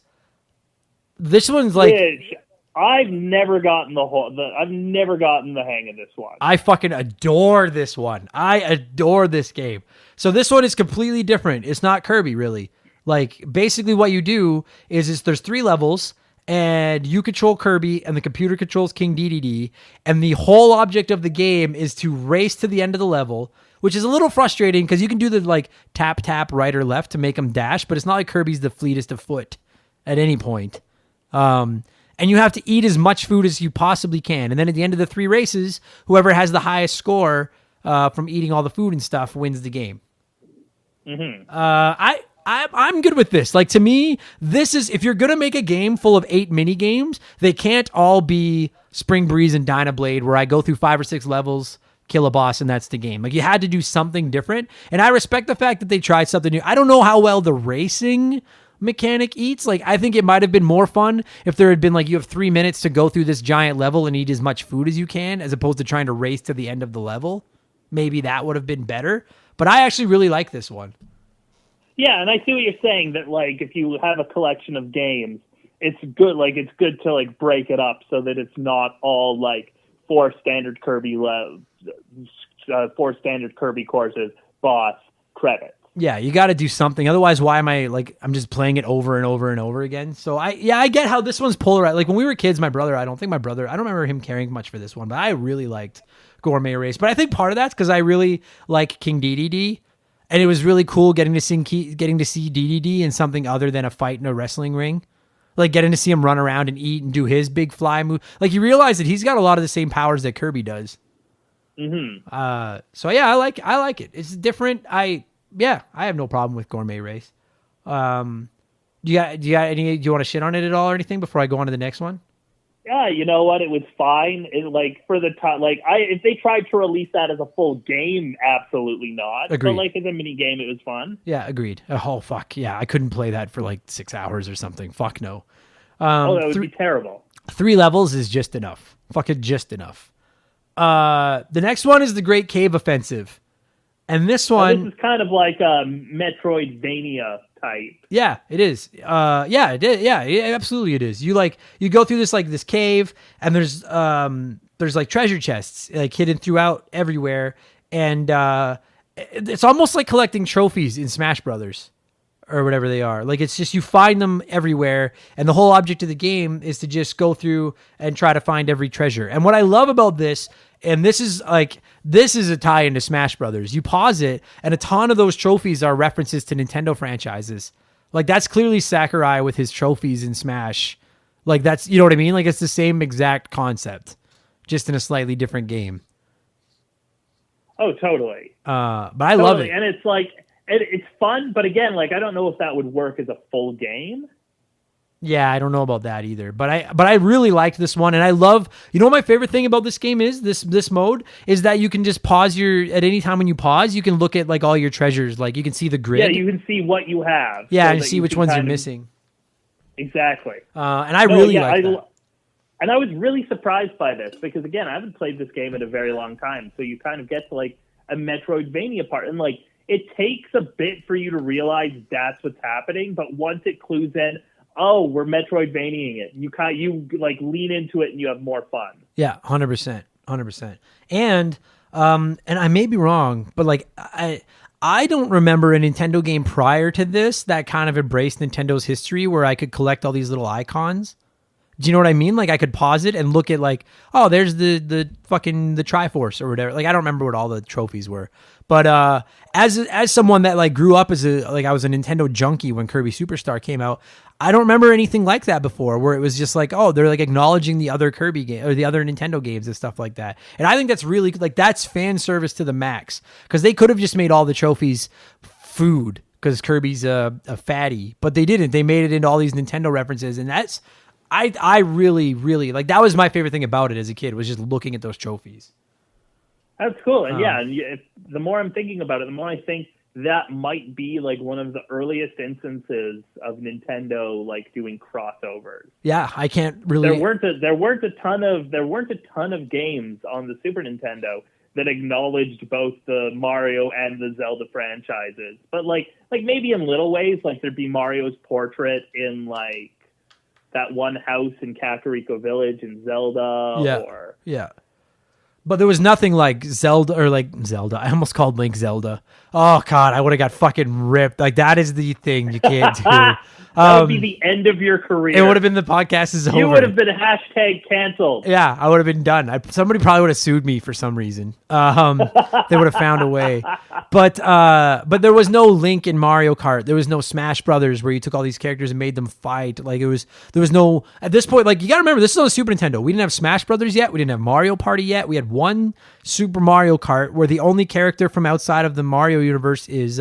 This one's like... Which I've never gotten I've never gotten the hang of this one. I fucking adore this one. I adore this game. So this one is completely different. It's not Kirby, really. Like, basically what you do is there's 3 levels, and you control Kirby, and the computer controls King Dedede, and the whole object of the game is to race to the end of the level, which is a little frustrating because you can do the, like, tap, tap, right or left to make them dash, but it's not like Kirby's the fleetest of foot at any point. And you have to eat as much food as you possibly can. And then at the end of the 3 races, whoever has the highest score from eating all the food and stuff wins the game. Mm-hmm. I'm good with this. Like, to me, this is, if you're going to make a game full of 8 mini games, they can't all be Spring Breeze and Dynablade where I go through 5 or 6 levels, kill a boss, and that's the game. Like, you had to do something different. And I respect the fact that they tried something new. I don't know how well the racing mechanic eats. Like, I think it might have been more fun if there had been, like, you have 3 minutes to go through this giant level and eat as much food as you can, as opposed to trying to race to the end of the level. Maybe that would have been better. But I actually really like this one. Yeah, and I see what you're saying, that, like, if you have a collection of games, it's good, like, it's good to, like, break it up so that it's not all, like, 4 standard Kirby courses, boss, credits. Yeah, you got to do something. Otherwise, why am I'm just playing it over and over and over again? So I get how this one's polarized. Like, when we were kids, I don't remember him caring much for this one, but I really liked Gourmet Race. But I think part of that's because I really like King Dedede, and it was really cool getting to see Dedede in something other than a fight in a wrestling ring. Like, getting to see him run around and eat and do his big fly move. Like, you realize that he's got a lot of the same powers that Kirby does. Mm-hmm. So yeah, I like it. It's different. I have no problem with Gourmet Race. Do you want to shit on it at all or anything before I go on to the next one? Yeah, you know what? It was fine. For the time, if they tried to release that as a full game, absolutely not. Agreed. But, like, as a mini game, it was fun. Yeah, agreed. Oh, fuck. Yeah, I couldn't play that for like 6 hours or something. Fuck no. That would be terrible. 3 levels is just enough. Fucking just enough. The next one is the Great Cave Offensive. And this one... This is kind of like a Metroidvania type. Yeah, it is. Yeah, it is. Yeah, absolutely it is. You go through this cave, and there's like treasure chests like hidden throughout everywhere, and it's almost like collecting trophies in Smash Brothers or whatever they are. Like, it's just you find them everywhere, and the whole object of the game is to just go through and try to find every treasure. And what I love about this, and this is a tie into Smash Brothers. You pause it, and a ton of those trophies are references to Nintendo franchises. Like, that's clearly Sakurai with his trophies in Smash. Like, that's, you know what I mean? Like, it's the same exact concept, just in a slightly different game. Oh, totally. But I love it. And it's like, it's fun, but again, like, I don't know if that would work as a full game. Yeah, I don't know about that either. But I really liked this one, and I love, you know what my favorite thing about this game is, this mode, is that you can just pause at any time when you pause, you can look at, like, all your treasures. Like, you can see the grid. Yeah, you can see what you have. Yeah, so and see which ones you're missing. Exactly. And I really like that. And I was really surprised by this, because, again, I haven't played this game in a very long time, so you kind of get to, like, a Metroidvania part, and, like, it takes a bit for you to realize that's what's happening, but once it clues in, oh, we're Metroidvania-ing it. You like lean into it and you have more fun. Yeah, 100%. And I may be wrong, but like I don't remember a Nintendo game prior to this that kind of embraced Nintendo's history where I could collect all these little icons. Do you know what I mean? Like, I could pause it and look at, like, oh, there's the fucking the Triforce or whatever. Like, I don't remember what all the trophies were. But as someone that, like, grew up I was a Nintendo junkie when Kirby Superstar came out, I don't remember anything like that before, where it was just like, oh, they're like acknowledging the other Kirby game or the other Nintendo games and stuff like that. And I think that's really, like, that's fan service to the max, because they could have just made all the trophies food because Kirby's a fatty, but they didn't. They made it into all these Nintendo references, and that's I really, really like. That was my favorite thing about it as a kid, was just looking at those trophies. That's cool. And the more I'm thinking about it, the more I think that might be like one of the earliest instances of Nintendo like doing crossovers. Yeah, I can't really. There weren't a ton of games on the Super Nintendo that acknowledged both the Mario and the Zelda franchises. But like maybe in little ways, like there'd be Mario's portrait in like that one house in Kakariko Village in Zelda. Yeah. But there was nothing like Zelda or like Zelda. I almost called Link Zelda. Oh God, I would have got fucking ripped. Like that is the thing you can't do. That would be the end of your career. It would have been the podcast is over. You would have been #canceled. Yeah, I would have been done. Somebody probably would have sued me for some reason. They would have found a way. But there was no Link in Mario Kart. There was no Smash Brothers where you took all these characters and made them fight. Like there was no, at this point, like you gotta remember, this is on the Super Nintendo. We didn't have Smash Brothers yet. We didn't have Mario Party yet. We had one Super Mario Kart where the only character from outside of the Mario universe is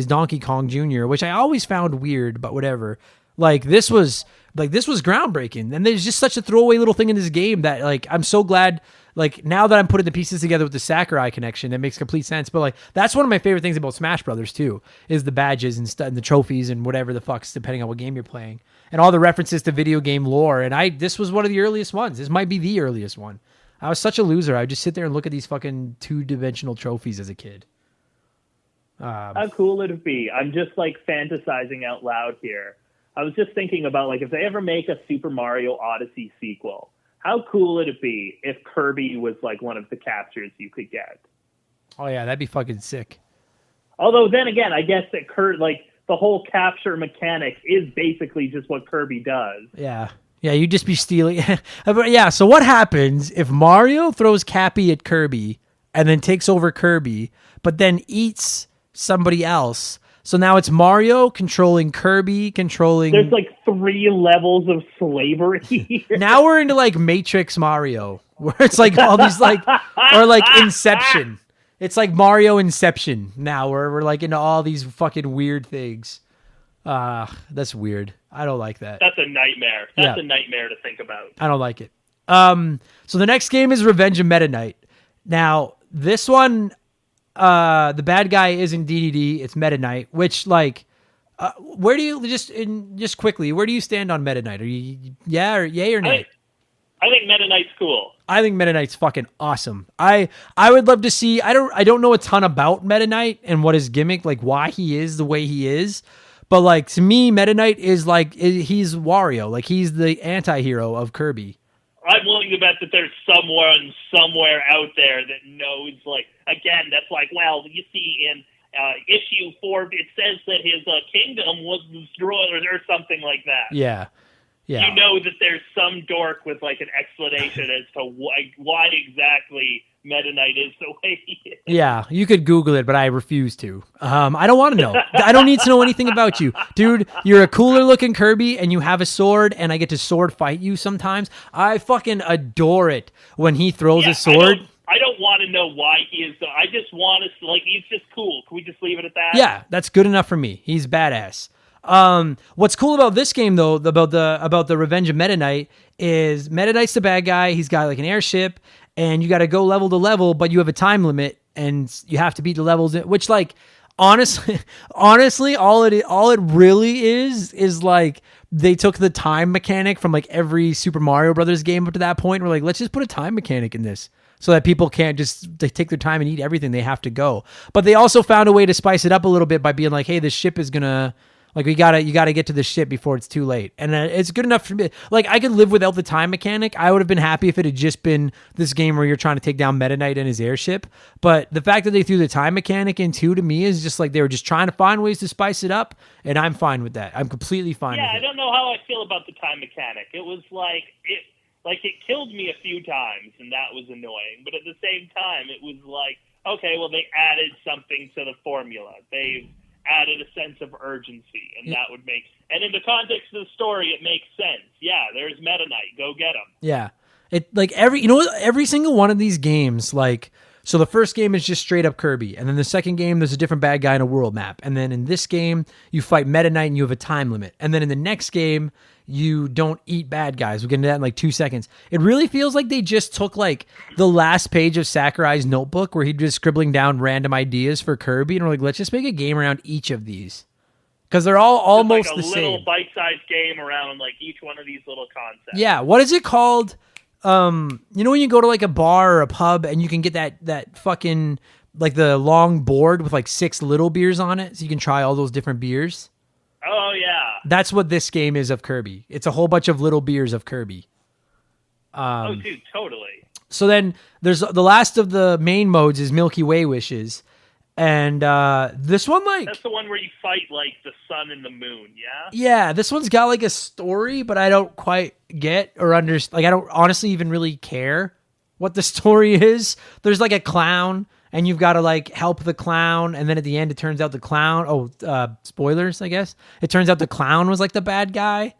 Donkey Kong Jr., which I always found weird, but whatever. This was groundbreaking. And there's just such a throwaway little thing in this game that like I'm so glad. Like now that I'm putting the pieces together with the Sakurai connection, it makes complete sense. But like that's one of my favorite things about Smash Brothers too, is the badges and and the trophies and whatever the fuck's depending on what game you're playing, and all the references to video game lore. And this was one of the earliest ones. This might be the earliest one. I was such a loser. I would just sit there and look at these fucking 2-dimensional trophies as a kid. How cool would it be? I'm just like fantasizing out loud here. I was just thinking about like if they ever make a Super Mario Odyssey sequel, how cool would it be if Kirby was like one of the captures you could get? Oh yeah, that'd be fucking sick. Although then again, I guess that the whole capture mechanic is basically just what Kirby does. Yeah. Yeah, you'd just be stealing. But yeah, so what happens if Mario throws Cappy at Kirby and then takes over Kirby, but then eats somebody else? So now it's Mario controlling Kirby, There's like 3 levels of slavery here. Now we're into like Matrix Mario, where it's like all these like, or like Inception. It's like Mario Inception now, where we're like into all these fucking weird things. That's weird. I don't like that. That's a nightmare. That's a nightmare to think about. I don't like it. So the next game is Revenge of Meta Knight. Now, this one, the bad guy isn't DDD, it's Meta Knight, which like, where do you just quickly, where do you stand on Meta Knight? Are you yay or nay? I think Meta Knight's cool. I think Meta Knight's fucking awesome. I would love to see. I don't know a ton about Meta Knight and what his gimmick, like why he is the way he is. But like to me, Meta Knight is like he's Wario, like he's the anti-hero of Kirby. I'm willing to bet that there's someone somewhere out there that knows. Like again, that's like, well, you see in issue 4, it says that his kingdom was destroyed or something like that. Yeah. Yeah. You know that there's some dork with like an explanation as to why exactly Meta Knight is the way he is. Yeah, you could Google it, but I refuse to. I don't want to know. I don't need to know anything about you. Dude, you're a cooler looking Kirby and you have a sword and I get to sword fight you sometimes. I fucking adore it when he throws a sword. I don't want to know why he is. I just want to, like, he's just cool. Can we just leave it at that? Yeah, that's good enough for me. He's badass. What's cool about this game though, about the Revenge of Meta Knight, is Meta Knight's the bad guy. He's got like an airship and you got to go level to level, but you have a time limit and you have to beat the levels, which like, honestly, all it really is like they took the time mechanic from like every Super Mario Brothers game up to that point. We're like, let's just put a time mechanic in this so that people can't just take their time and eat everything. They have to go. But they also found a way to spice it up a little bit by being like, hey, this ship is gonna, like, you gotta get to the ship before it's too late. And it's good enough for me. Like, I could live without the time mechanic. I would have been happy if it had just been this game where you're trying to take down Meta Knight and his airship. But the fact that they threw the time mechanic in too, to me, is just like they were just trying to find ways to spice it up. And I'm fine with that. I'm completely fine with it. Yeah, I don't know how I feel about the time mechanic. It was like, it killed me a few times, and that was annoying. But at the same time, it was like, okay, well, they added something to the formula. They've added a sense of urgency, and that would make, and in the context of the story, it makes sense. Yeah, there's Meta Knight. Go get him. Yeah. It like every single one of these games, like So the first game is just straight up Kirby. And then the second game, there's a different bad guy in a world map. And then in this game, you fight Meta Knight and you have a time limit. And then in the next game, you don't eat bad guys. We'll get into that in like 2 seconds. It really feels like they just took like the last page of Sakurai's notebook where he'd just scribbling down random ideas for Kirby. And we're like, let's just make a game around each of these. Because they're all almost like the same. A little bite-sized game around like each one of these little concepts. Yeah. What is it called? When you go to like a bar or a pub and you can get that fucking like the long board with like 6 little beers on it, so you can try all those different beers. Oh yeah, that's what this game is of Kirby. It's a whole bunch of little beers of Kirby. Oh, dude, totally. So then there's the last of the main modes is Milky Way Wishes, and this one that's the one where you fight like the sun and the moon. Yeah. Yeah, this one's got like a story, but I don't quite get or understand. Like I don't honestly even really care what the story is. There's like a clown, and you've got to like help the clown, and then at the end it turns out the clown. Spoilers, I guess. It turns out the clown was like the bad guy.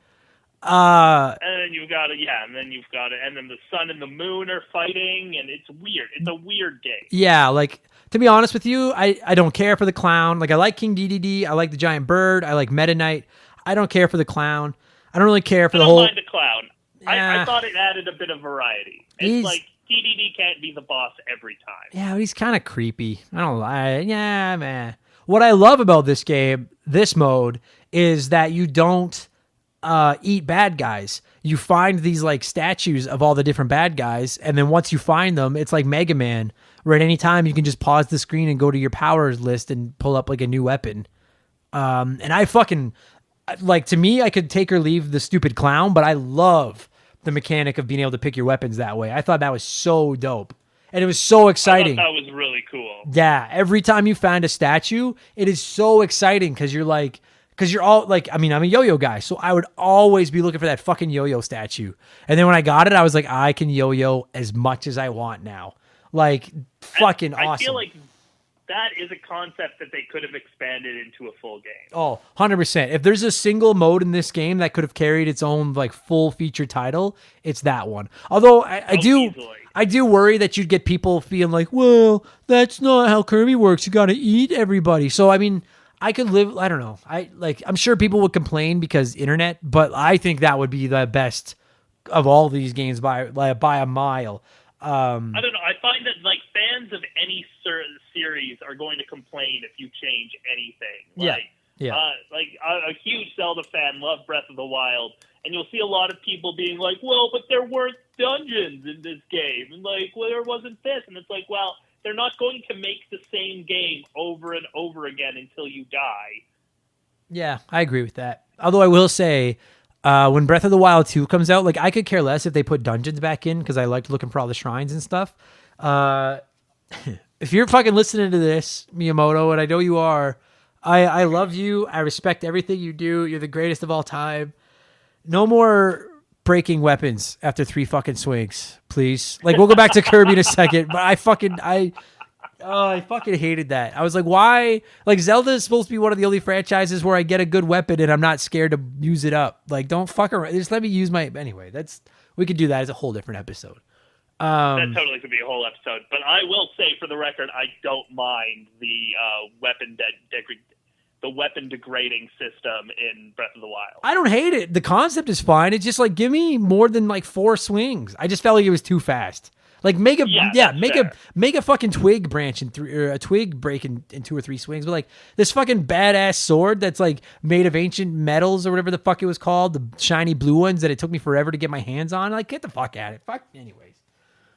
And then you've got it, and then the sun and the moon are fighting, and it's weird. It's a weird game. Yeah, like to be honest with you, I don't care for the clown. Like I like King DDD, I like the giant bird, I like Meta Knight. I don't care for the clown. I don't really care for the whole. I don't mind the clown. Yeah. I thought it added a bit of variety. It's like DDD can't be the boss every time. Yeah, but he's kind of creepy. I don't lie. Yeah, man. What I love about this game, this mode, is that you don't eat bad guys. You find these like statues of all the different bad guys, and then once you find them, it's like Mega Man, where at any time you can just pause the screen and go to your powers list and pull up like a new weapon. And I fucking like, to me, I could take or leave the stupid clown, but I love the mechanic of being able to pick your weapons that way. I thought that was so dope. And it was so exciting. I thought that was really cool. Yeah. Every time you find a statue, it is so exciting because you're all like, I mean, I'm a yo-yo guy, so I would always be looking for that fucking yo-yo statue. And then when I got it, I was like, I can yo-yo as much as I want now. Like, fucking awesome. I feel like that is a concept that they could have expanded into a full game. Oh, 100%. If there's a single mode in this game that could have carried its own like full feature title, it's that one. Although I do worry that you'd get people feeling like, well, that's not how Kirby works. You got to eat everybody. So, I mean, I could live, I don't know. I'm sure people would complain because internet, but I think that would be the best of all these games by a mile. I don't know. I find that like fans of any series are going to complain if you change anything. Like a huge Zelda fan loved Breath of the Wild, and you'll see a lot of people being like, well, but there weren't dungeons in this game, and like, well, there wasn't this, and it's like, well, they're not going to make the same game over and over again until you die. Yeah, I agree with that. Although I will say, when Breath of the Wild 2 comes out, like I could care less if they put dungeons back in because I liked looking for all the shrines and stuff. If you're fucking listening to this, Miyamoto, and I know you are, I love you. I respect everything you do. You're the greatest of all time. No more breaking weapons after 3 fucking swings, please. Like we'll go back to Kirby in a second, but I fucking hated that. I was like, why? Like Zelda is supposed to be one of the only franchises where I get a good weapon and I'm not scared to use it up. Like don't fuck around. Just let me use my, anyway, we could do that as a whole different episode. That totally could be a whole episode, but I will say for the record, I don't mind the weapon degrading system in Breath of the Wild. I don't hate it. The concept is fine. It's just like, give me more than like 4 swings. I just felt like it was too fast. Like make a fucking twig branch or a twig break in 2 or 3 swings. But like this fucking badass sword that's like made of ancient metals or whatever the fuck it was called, the shiny blue ones that it took me forever to get my hands on. Like get the fuck at it. Fuck. Anyways.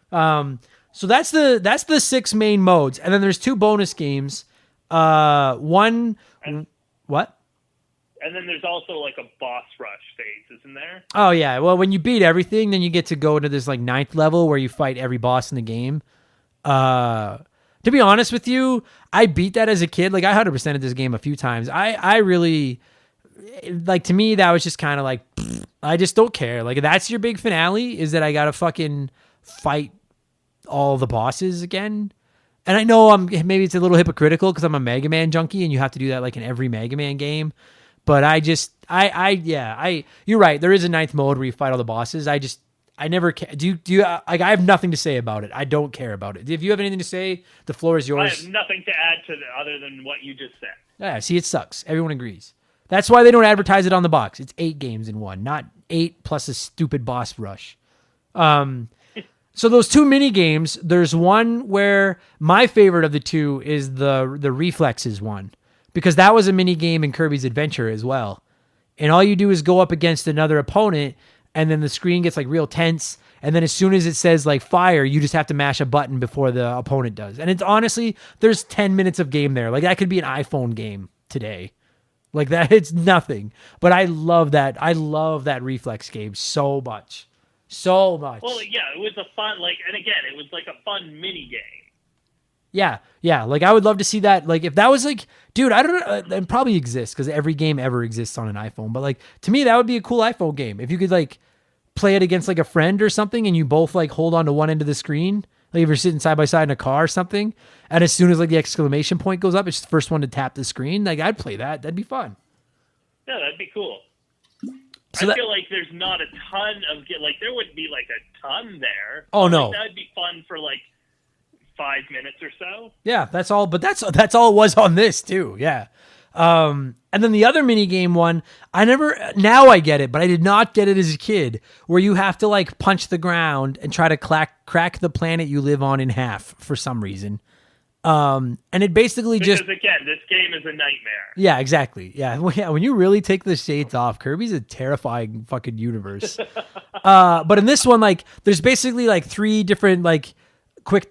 So that's the 6 main modes, and then there's 2 bonus games. What? And then there's also like a boss rush phase, isn't there? Oh yeah. Well, when you beat everything, then you get to go into this like 9th level where you fight every boss in the game. To be honest with you, I beat that as a kid. Like I 100%ed this game a few times. I really like, to me that was just kind of like, I just don't care. Like that's your big finale, is that I gotta fucking fight all the bosses again. And I know maybe it's a little hypocritical because I'm a Mega Man junkie and you have to do that like in every Mega Man game. But you're right. There is a 9th mode where you fight all the bosses. I never do you like I have nothing to say about it. I don't care about it. If you have anything to say, the floor is I yours. have nothing to add to other than what you just said. Yeah, see, it sucks. Everyone agrees. That's why they don't advertise it on the box. It's 8 games in one, not 8 plus a stupid boss rush. So those 2 mini games, there's one where my favorite of the 2 is the reflexes one, because that was a mini game in Kirby's Adventure as well. And all you do is go up against another opponent, and then the screen gets like real tense. And then as soon as it says like fire, you just have to mash a button before the opponent does. And it's honestly, there's 10 minutes of game there. Like that could be an iPhone game today. Like that, it's nothing. But I love that. I love that reflex game so much. So much. Well, yeah, it was a fun, like, and again, it was like a fun mini game. Yeah. Like I would love to see that. Like if that was like, dude, I don't know. It probably exists because every game ever exists on an iPhone. But like to me, that would be a cool iPhone game if you could like play it against like a friend or something, and you both like hold on to one end of the screen. Like if you're sitting side by side in a car or something, and as soon as like the exclamation point goes up, it's the first one to tap the screen. Like I'd play that. That'd be fun. Yeah, that'd be cool. So I feel like there's not a ton of like there wouldn't be like a ton there. Oh no, that'd be fun for like 5 minutes or so. Yeah, that's all. But that's all it was on this too. Yeah. And then the other mini game one, now I get it, but I did not get it as a kid, where you have to like punch the ground and try to crack the planet you live on in half for some reason. And it basically because again, this game is a nightmare. Yeah, exactly. Yeah. Well, yeah. When you really take the shades off, Kirby's a terrifying fucking universe. But in this one, like there's basically like 3 different like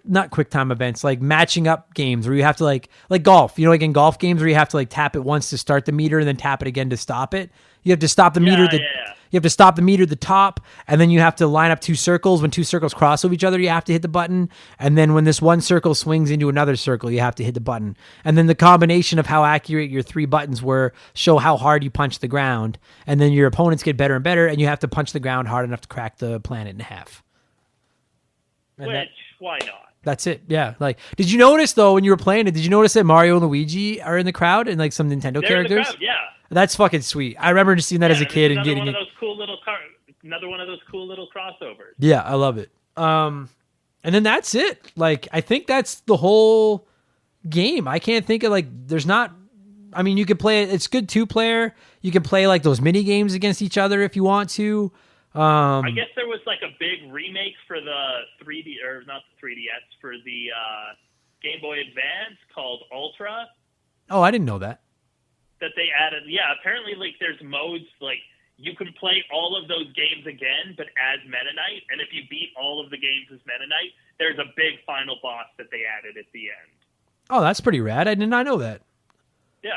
not quick time events, like matching up games where you have to like golf, like in golf games where you have to like tap it once to start the meter and then tap it again to stop it. You have to stop the meter. You have to stop the meter at the top, and then you have to line up 2 circles. When 2 circles cross over each other, you have to hit the button. And then when this one circle swings into another circle, you have to hit the button. And then the combination of how accurate your 3 buttons were show how hard you punch the ground. And then your opponents get better and better, and you have to punch the ground hard enough to crack the planet in half. And why not? That's it. Yeah. Like, did you notice though when you were playing it? Did you notice that Mario and Luigi are in the crowd and like some Nintendo They're characters? In the crowd, yeah. That's fucking sweet. I remember just seeing that as a kid and getting another one of those cool little crossovers. Yeah, I love it. And then that's it. Like, I think that's the whole game. I can't think of like. There's not. I mean, you could play it. It's good 2-player. You can play like those mini games against each other if you want to. I guess there was like a big remake for the 3D, or not the 3DS, for the Game Boy Advance called Ultra. Oh, I didn't know that. That they added. Yeah, apparently like there's modes like you can play all of those games again, but as Meta Knight. And if you beat all of the games as Meta Knight, there's a big final boss that they added at the end. Oh, that's pretty rad. I did not know that. Yeah.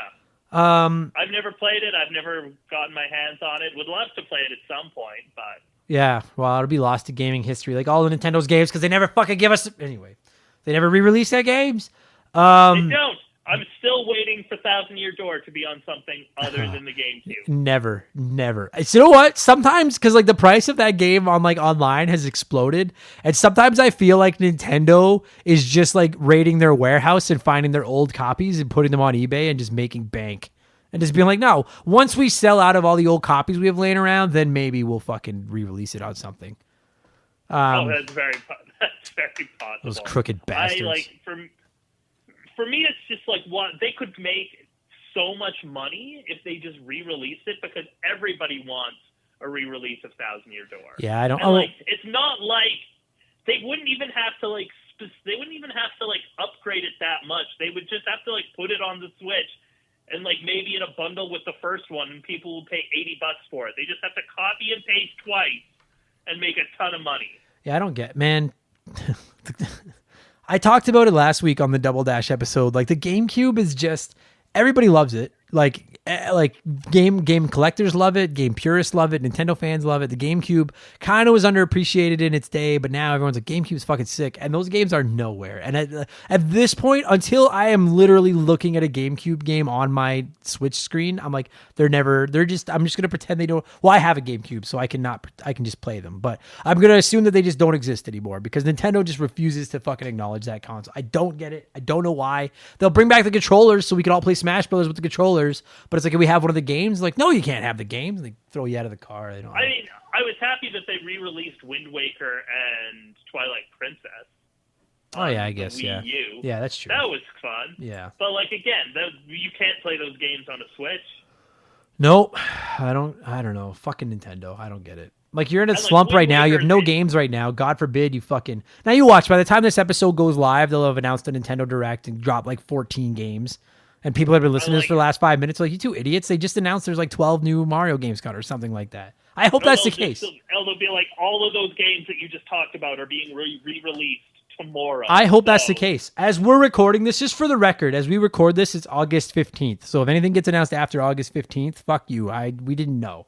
I've never played it. I've never gotten my hands on it. Would love to play it at some point, but yeah, well, it'll be lost to gaming history, like all the Nintendo's games, because they never fucking give us. Anyway, they never re-release their games. They don't. I'm still waiting for Thousand Year Door to be on something other than the GameCube. Never. So you know what? Sometimes, because like the price of that game on like online has exploded, and sometimes I feel like Nintendo is just like raiding their warehouse and finding their old copies and putting them on eBay and just making bank, and just being like, no, once we sell out of all the old copies we have laying around, then maybe we'll fucking re-release it on something. That's very possible. Those crooked bastards. For me, it's just like they could make so much money if they just re-released it, because everybody wants a re-release of Thousand Year Door. Yeah, I don't. And, it's not like they wouldn't even have to upgrade it that much. They would just have to like put it on the Switch and like maybe in a bundle with the first one, and people will pay $80 for it. They just have to copy and paste twice and make a ton of money. Yeah, I don't get, man. I talked about it last week on the Double Dash episode. Like the GameCube is just, everybody loves it. Like game collectors love it, game purists love it, Nintendo fans love it. The GameCube kind of was underappreciated in its day, but now everyone's like, GameCube's fucking sick, and those games are nowhere. And at this point, until I am literally looking at a GameCube game on my Switch screen, I'm like, I'm just gonna pretend they don't. Well, I have a GameCube, so I can just play them, but I'm gonna assume that they just don't exist anymore because Nintendo just refuses to fucking acknowledge that console. I don't get it. I don't know why. They'll bring back the controllers so we can all play Smash Brothers with the controllers, but it's like, can we have one of the games? Like, no, you can't have the games. They throw you out of the car. They don't. I mean, I was happy that they re-released Wind Waker and Twilight Princess. Oh yeah, I guess Wii yeah. U. Yeah, that's true. That was fun. Yeah. But like again, you can't play those games on a Switch. Nope. I don't know. Fucking Nintendo. I don't get it. Like, you're in a like, slump Wind right now. You have Waker no did- games right now. God forbid you fucking. Now you watch. By the time this episode goes live, they'll have announced a Nintendo Direct and dropped like 14 games. And people have been listening to this for the last 5 minutes. Like, you two idiots. They just announced there's like 12 new Mario games coming or something like that. I hope that's the case. It'll be like all of those games that you just talked about are being re-released tomorrow. I hope that's the case. As we're recording this, just for the record, as we record this, it's August 15th. So if anything gets announced after August 15th, fuck you. We didn't know.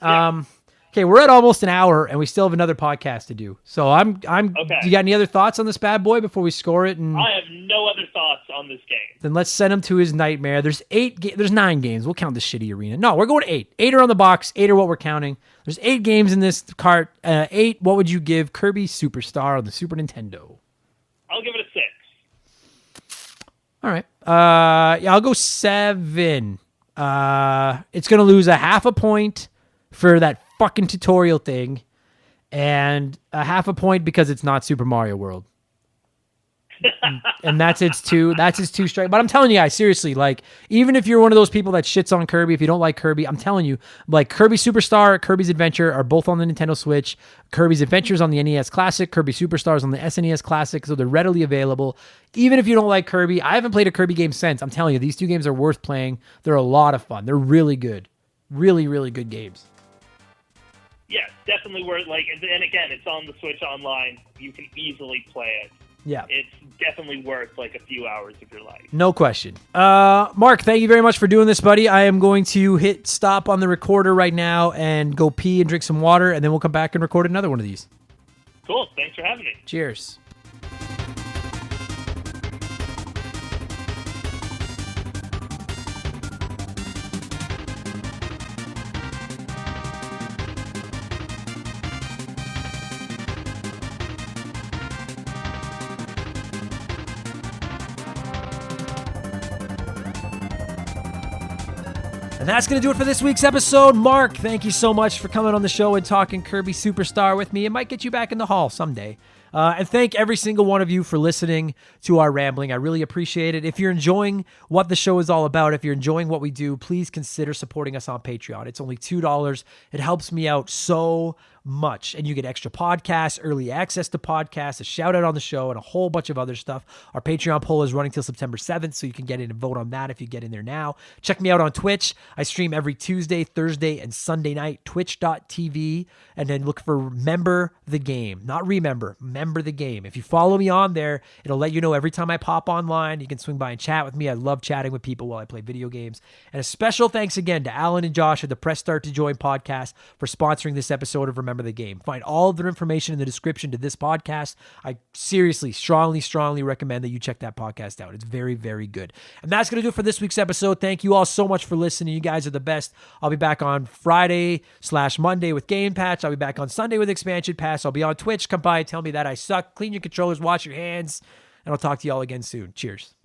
Yeah. Okay, we're at almost an hour, and we still have another podcast to do. So I'm. Okay. Do you got any other thoughts on this bad boy before we score it? And I have no other thoughts on this game. then let's send him to his nightmare. There's 9 games. We'll count the shitty arena. No, we're going to 8. 8 are on the box. 8 are what we're counting. There's 8 games in this cart. 8. What would you give Kirby Superstar on the Super Nintendo? I'll give it a 6. All right. Yeah, I'll go 7. It's gonna lose a half a point for that fucking tutorial thing, and a half a point because it's not Super Mario World. And that's its 2 strike. But I'm telling you guys, seriously, like, even if you're one of those people that shits on Kirby, if you don't like Kirby, I'm telling you, like, Kirby Superstar, Kirby's Adventure are both on the Nintendo Switch. Kirby's Adventure's on the NES Classic, Kirby Superstar's on the SNES Classic, so they're readily available. Even if you don't like Kirby, I haven't played a Kirby game since. I'm telling you, these 2 games are worth playing. They're a lot of fun. They're really good. Really, really good games. Yeah, definitely worth, like, and again, it's on the Switch Online. You can easily play it. Yeah. It's definitely worth like a few hours of your life. No question. Mark, thank you very much for doing this, buddy. I am going to hit stop on the recorder right now and go pee and drink some water, and then we'll come back and record another one of these. Cool. Thanks for having me. Cheers. And that's going to do it for this week's episode. Mark, thank you so much for coming on the show and talking Kirby Superstar with me. It might get you back in the hall someday. And thank every single one of you for listening to our rambling. I really appreciate it. If you're enjoying what the show is all about, if you're enjoying what we do, please consider supporting us on Patreon. It's only $2. It helps me out so much, and you get extra podcasts, early access to podcasts, a shout out on the show, and a whole bunch of other stuff. Our Patreon poll is running till September 7th, so you can get in and vote on that if you get in there now. Check me out on Twitch. I stream every Tuesday, Thursday, and Sunday night, twitch.tv, and then look for Member the Game. Not Remember, Member the Game. If you follow me on there, it'll let you know every time I pop online. You can swing by and chat with me. I love chatting with people while I play video games. And a special thanks again to Alan and Josh at the Press Start to Join podcast for sponsoring this episode of Remember the Game. Find all of their information in the description to this podcast. I seriously, strongly recommend that you check that podcast out. It's very, very good. And that's going to do it for this week's episode. Thank you all so much for listening. You guys are the best. I'll be back on Friday/Monday with Game Patch. I'll be back on Sunday with Expansion Pass. I'll be on Twitch. Come by and tell me that I suck. Clean your controllers, wash your hands, and I'll talk to you all again soon. Cheers.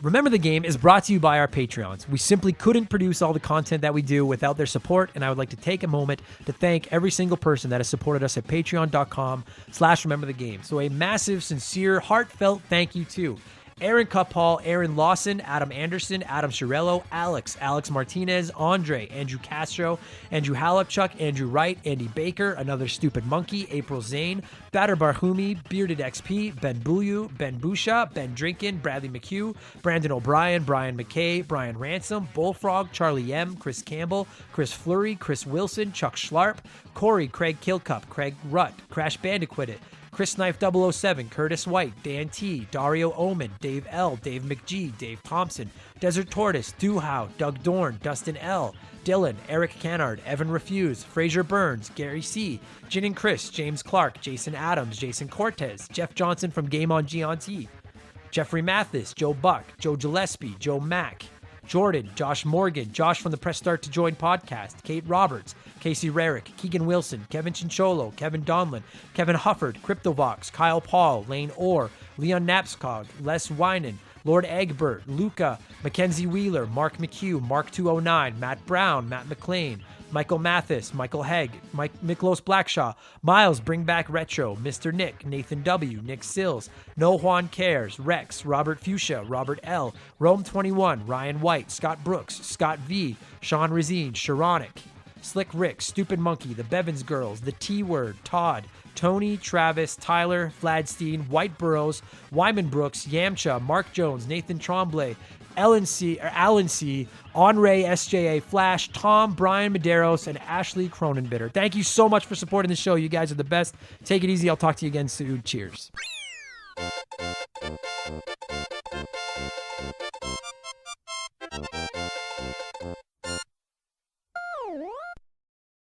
Remember the Game is brought to you by our Patreons. We simply couldn't produce all the content that we do without their support, and I would like to take a moment to thank every single person that has supported us at patreon.com/rememberthegame. So a massive, sincere, heartfelt thank you to Aaron Cuphall, Aaron Lawson, Adam Anderson, Adam Shirello, Alex Martinez, Andre, Andrew Castro, Andrew Halipchuk, Andrew Wright, Andy Baker, Another Stupid Monkey, April Zane, Batter Barhumi, Bearded XP, Ben Buyu, Ben Busha, Ben Drinkin, Bradley McHugh, Brandon O'Brien, Brian McKay, Brian Ransom, Bullfrog, Charlie M, Chris Campbell, Chris Fleury, Chris Wilson, Chuck Schlarp, Corey, Craig Kilcup, Craig Rutt, Crash Bandicoot, Chris Knife 007, Curtis White, Dan T, Dario Omen, Dave L, Dave McGee, Dave Thompson, Desert Tortoise, Duhow, Doug Dorn, Dustin L, Dylan, Eric Cannard, Evan Refuse, Fraser Burns, Gary C, Jin and Chris, James Clark, Jason Adams, Jason Cortez, Jeff Johnson from Game on G Jeffrey Mathis, Joe Buck, Joe Gillespie, Joe Mack, Jordan, Josh Morgan, Josh from the Press Start to Join podcast, Kate Roberts, Casey Rarick, Keegan Wilson, Kevin Chincholo, Kevin Donlin, Kevin Hufford, Cryptovox, Kyle Paul, Lane Orr, Leon Knapskog, Les Winan, Lord Egbert, Luca, Mackenzie Wheeler, Mark McHugh, Mark 209, Matt Brown, Matt McLean, Michael Mathis, Michael Hegg, Miklos Blackshaw, Miles Bring Back Retro, Mr. Nick, Nathan W, Nick Sills, No Juan Cares, Rex, Robert Fuchsia, Robert L, Rome 21, Ryan White, Scott Brooks, Scott V, Sean Razine, Sharonic, Slick Rick, Stupid Monkey, The Bevins Girls, The T-Word, Todd, Tony, Travis, Tyler, Fladstein, White Burrows, Wyman Brooks, Yamcha, Mark Jones, Nathan Tremblay, Alan C, Henri SJA, Flash, Tom, Brian Medeiros, and Ashley Cronenbitter. Thank you so much for supporting the show. You guys are the best. Take it easy. I'll talk to you again soon. Cheers.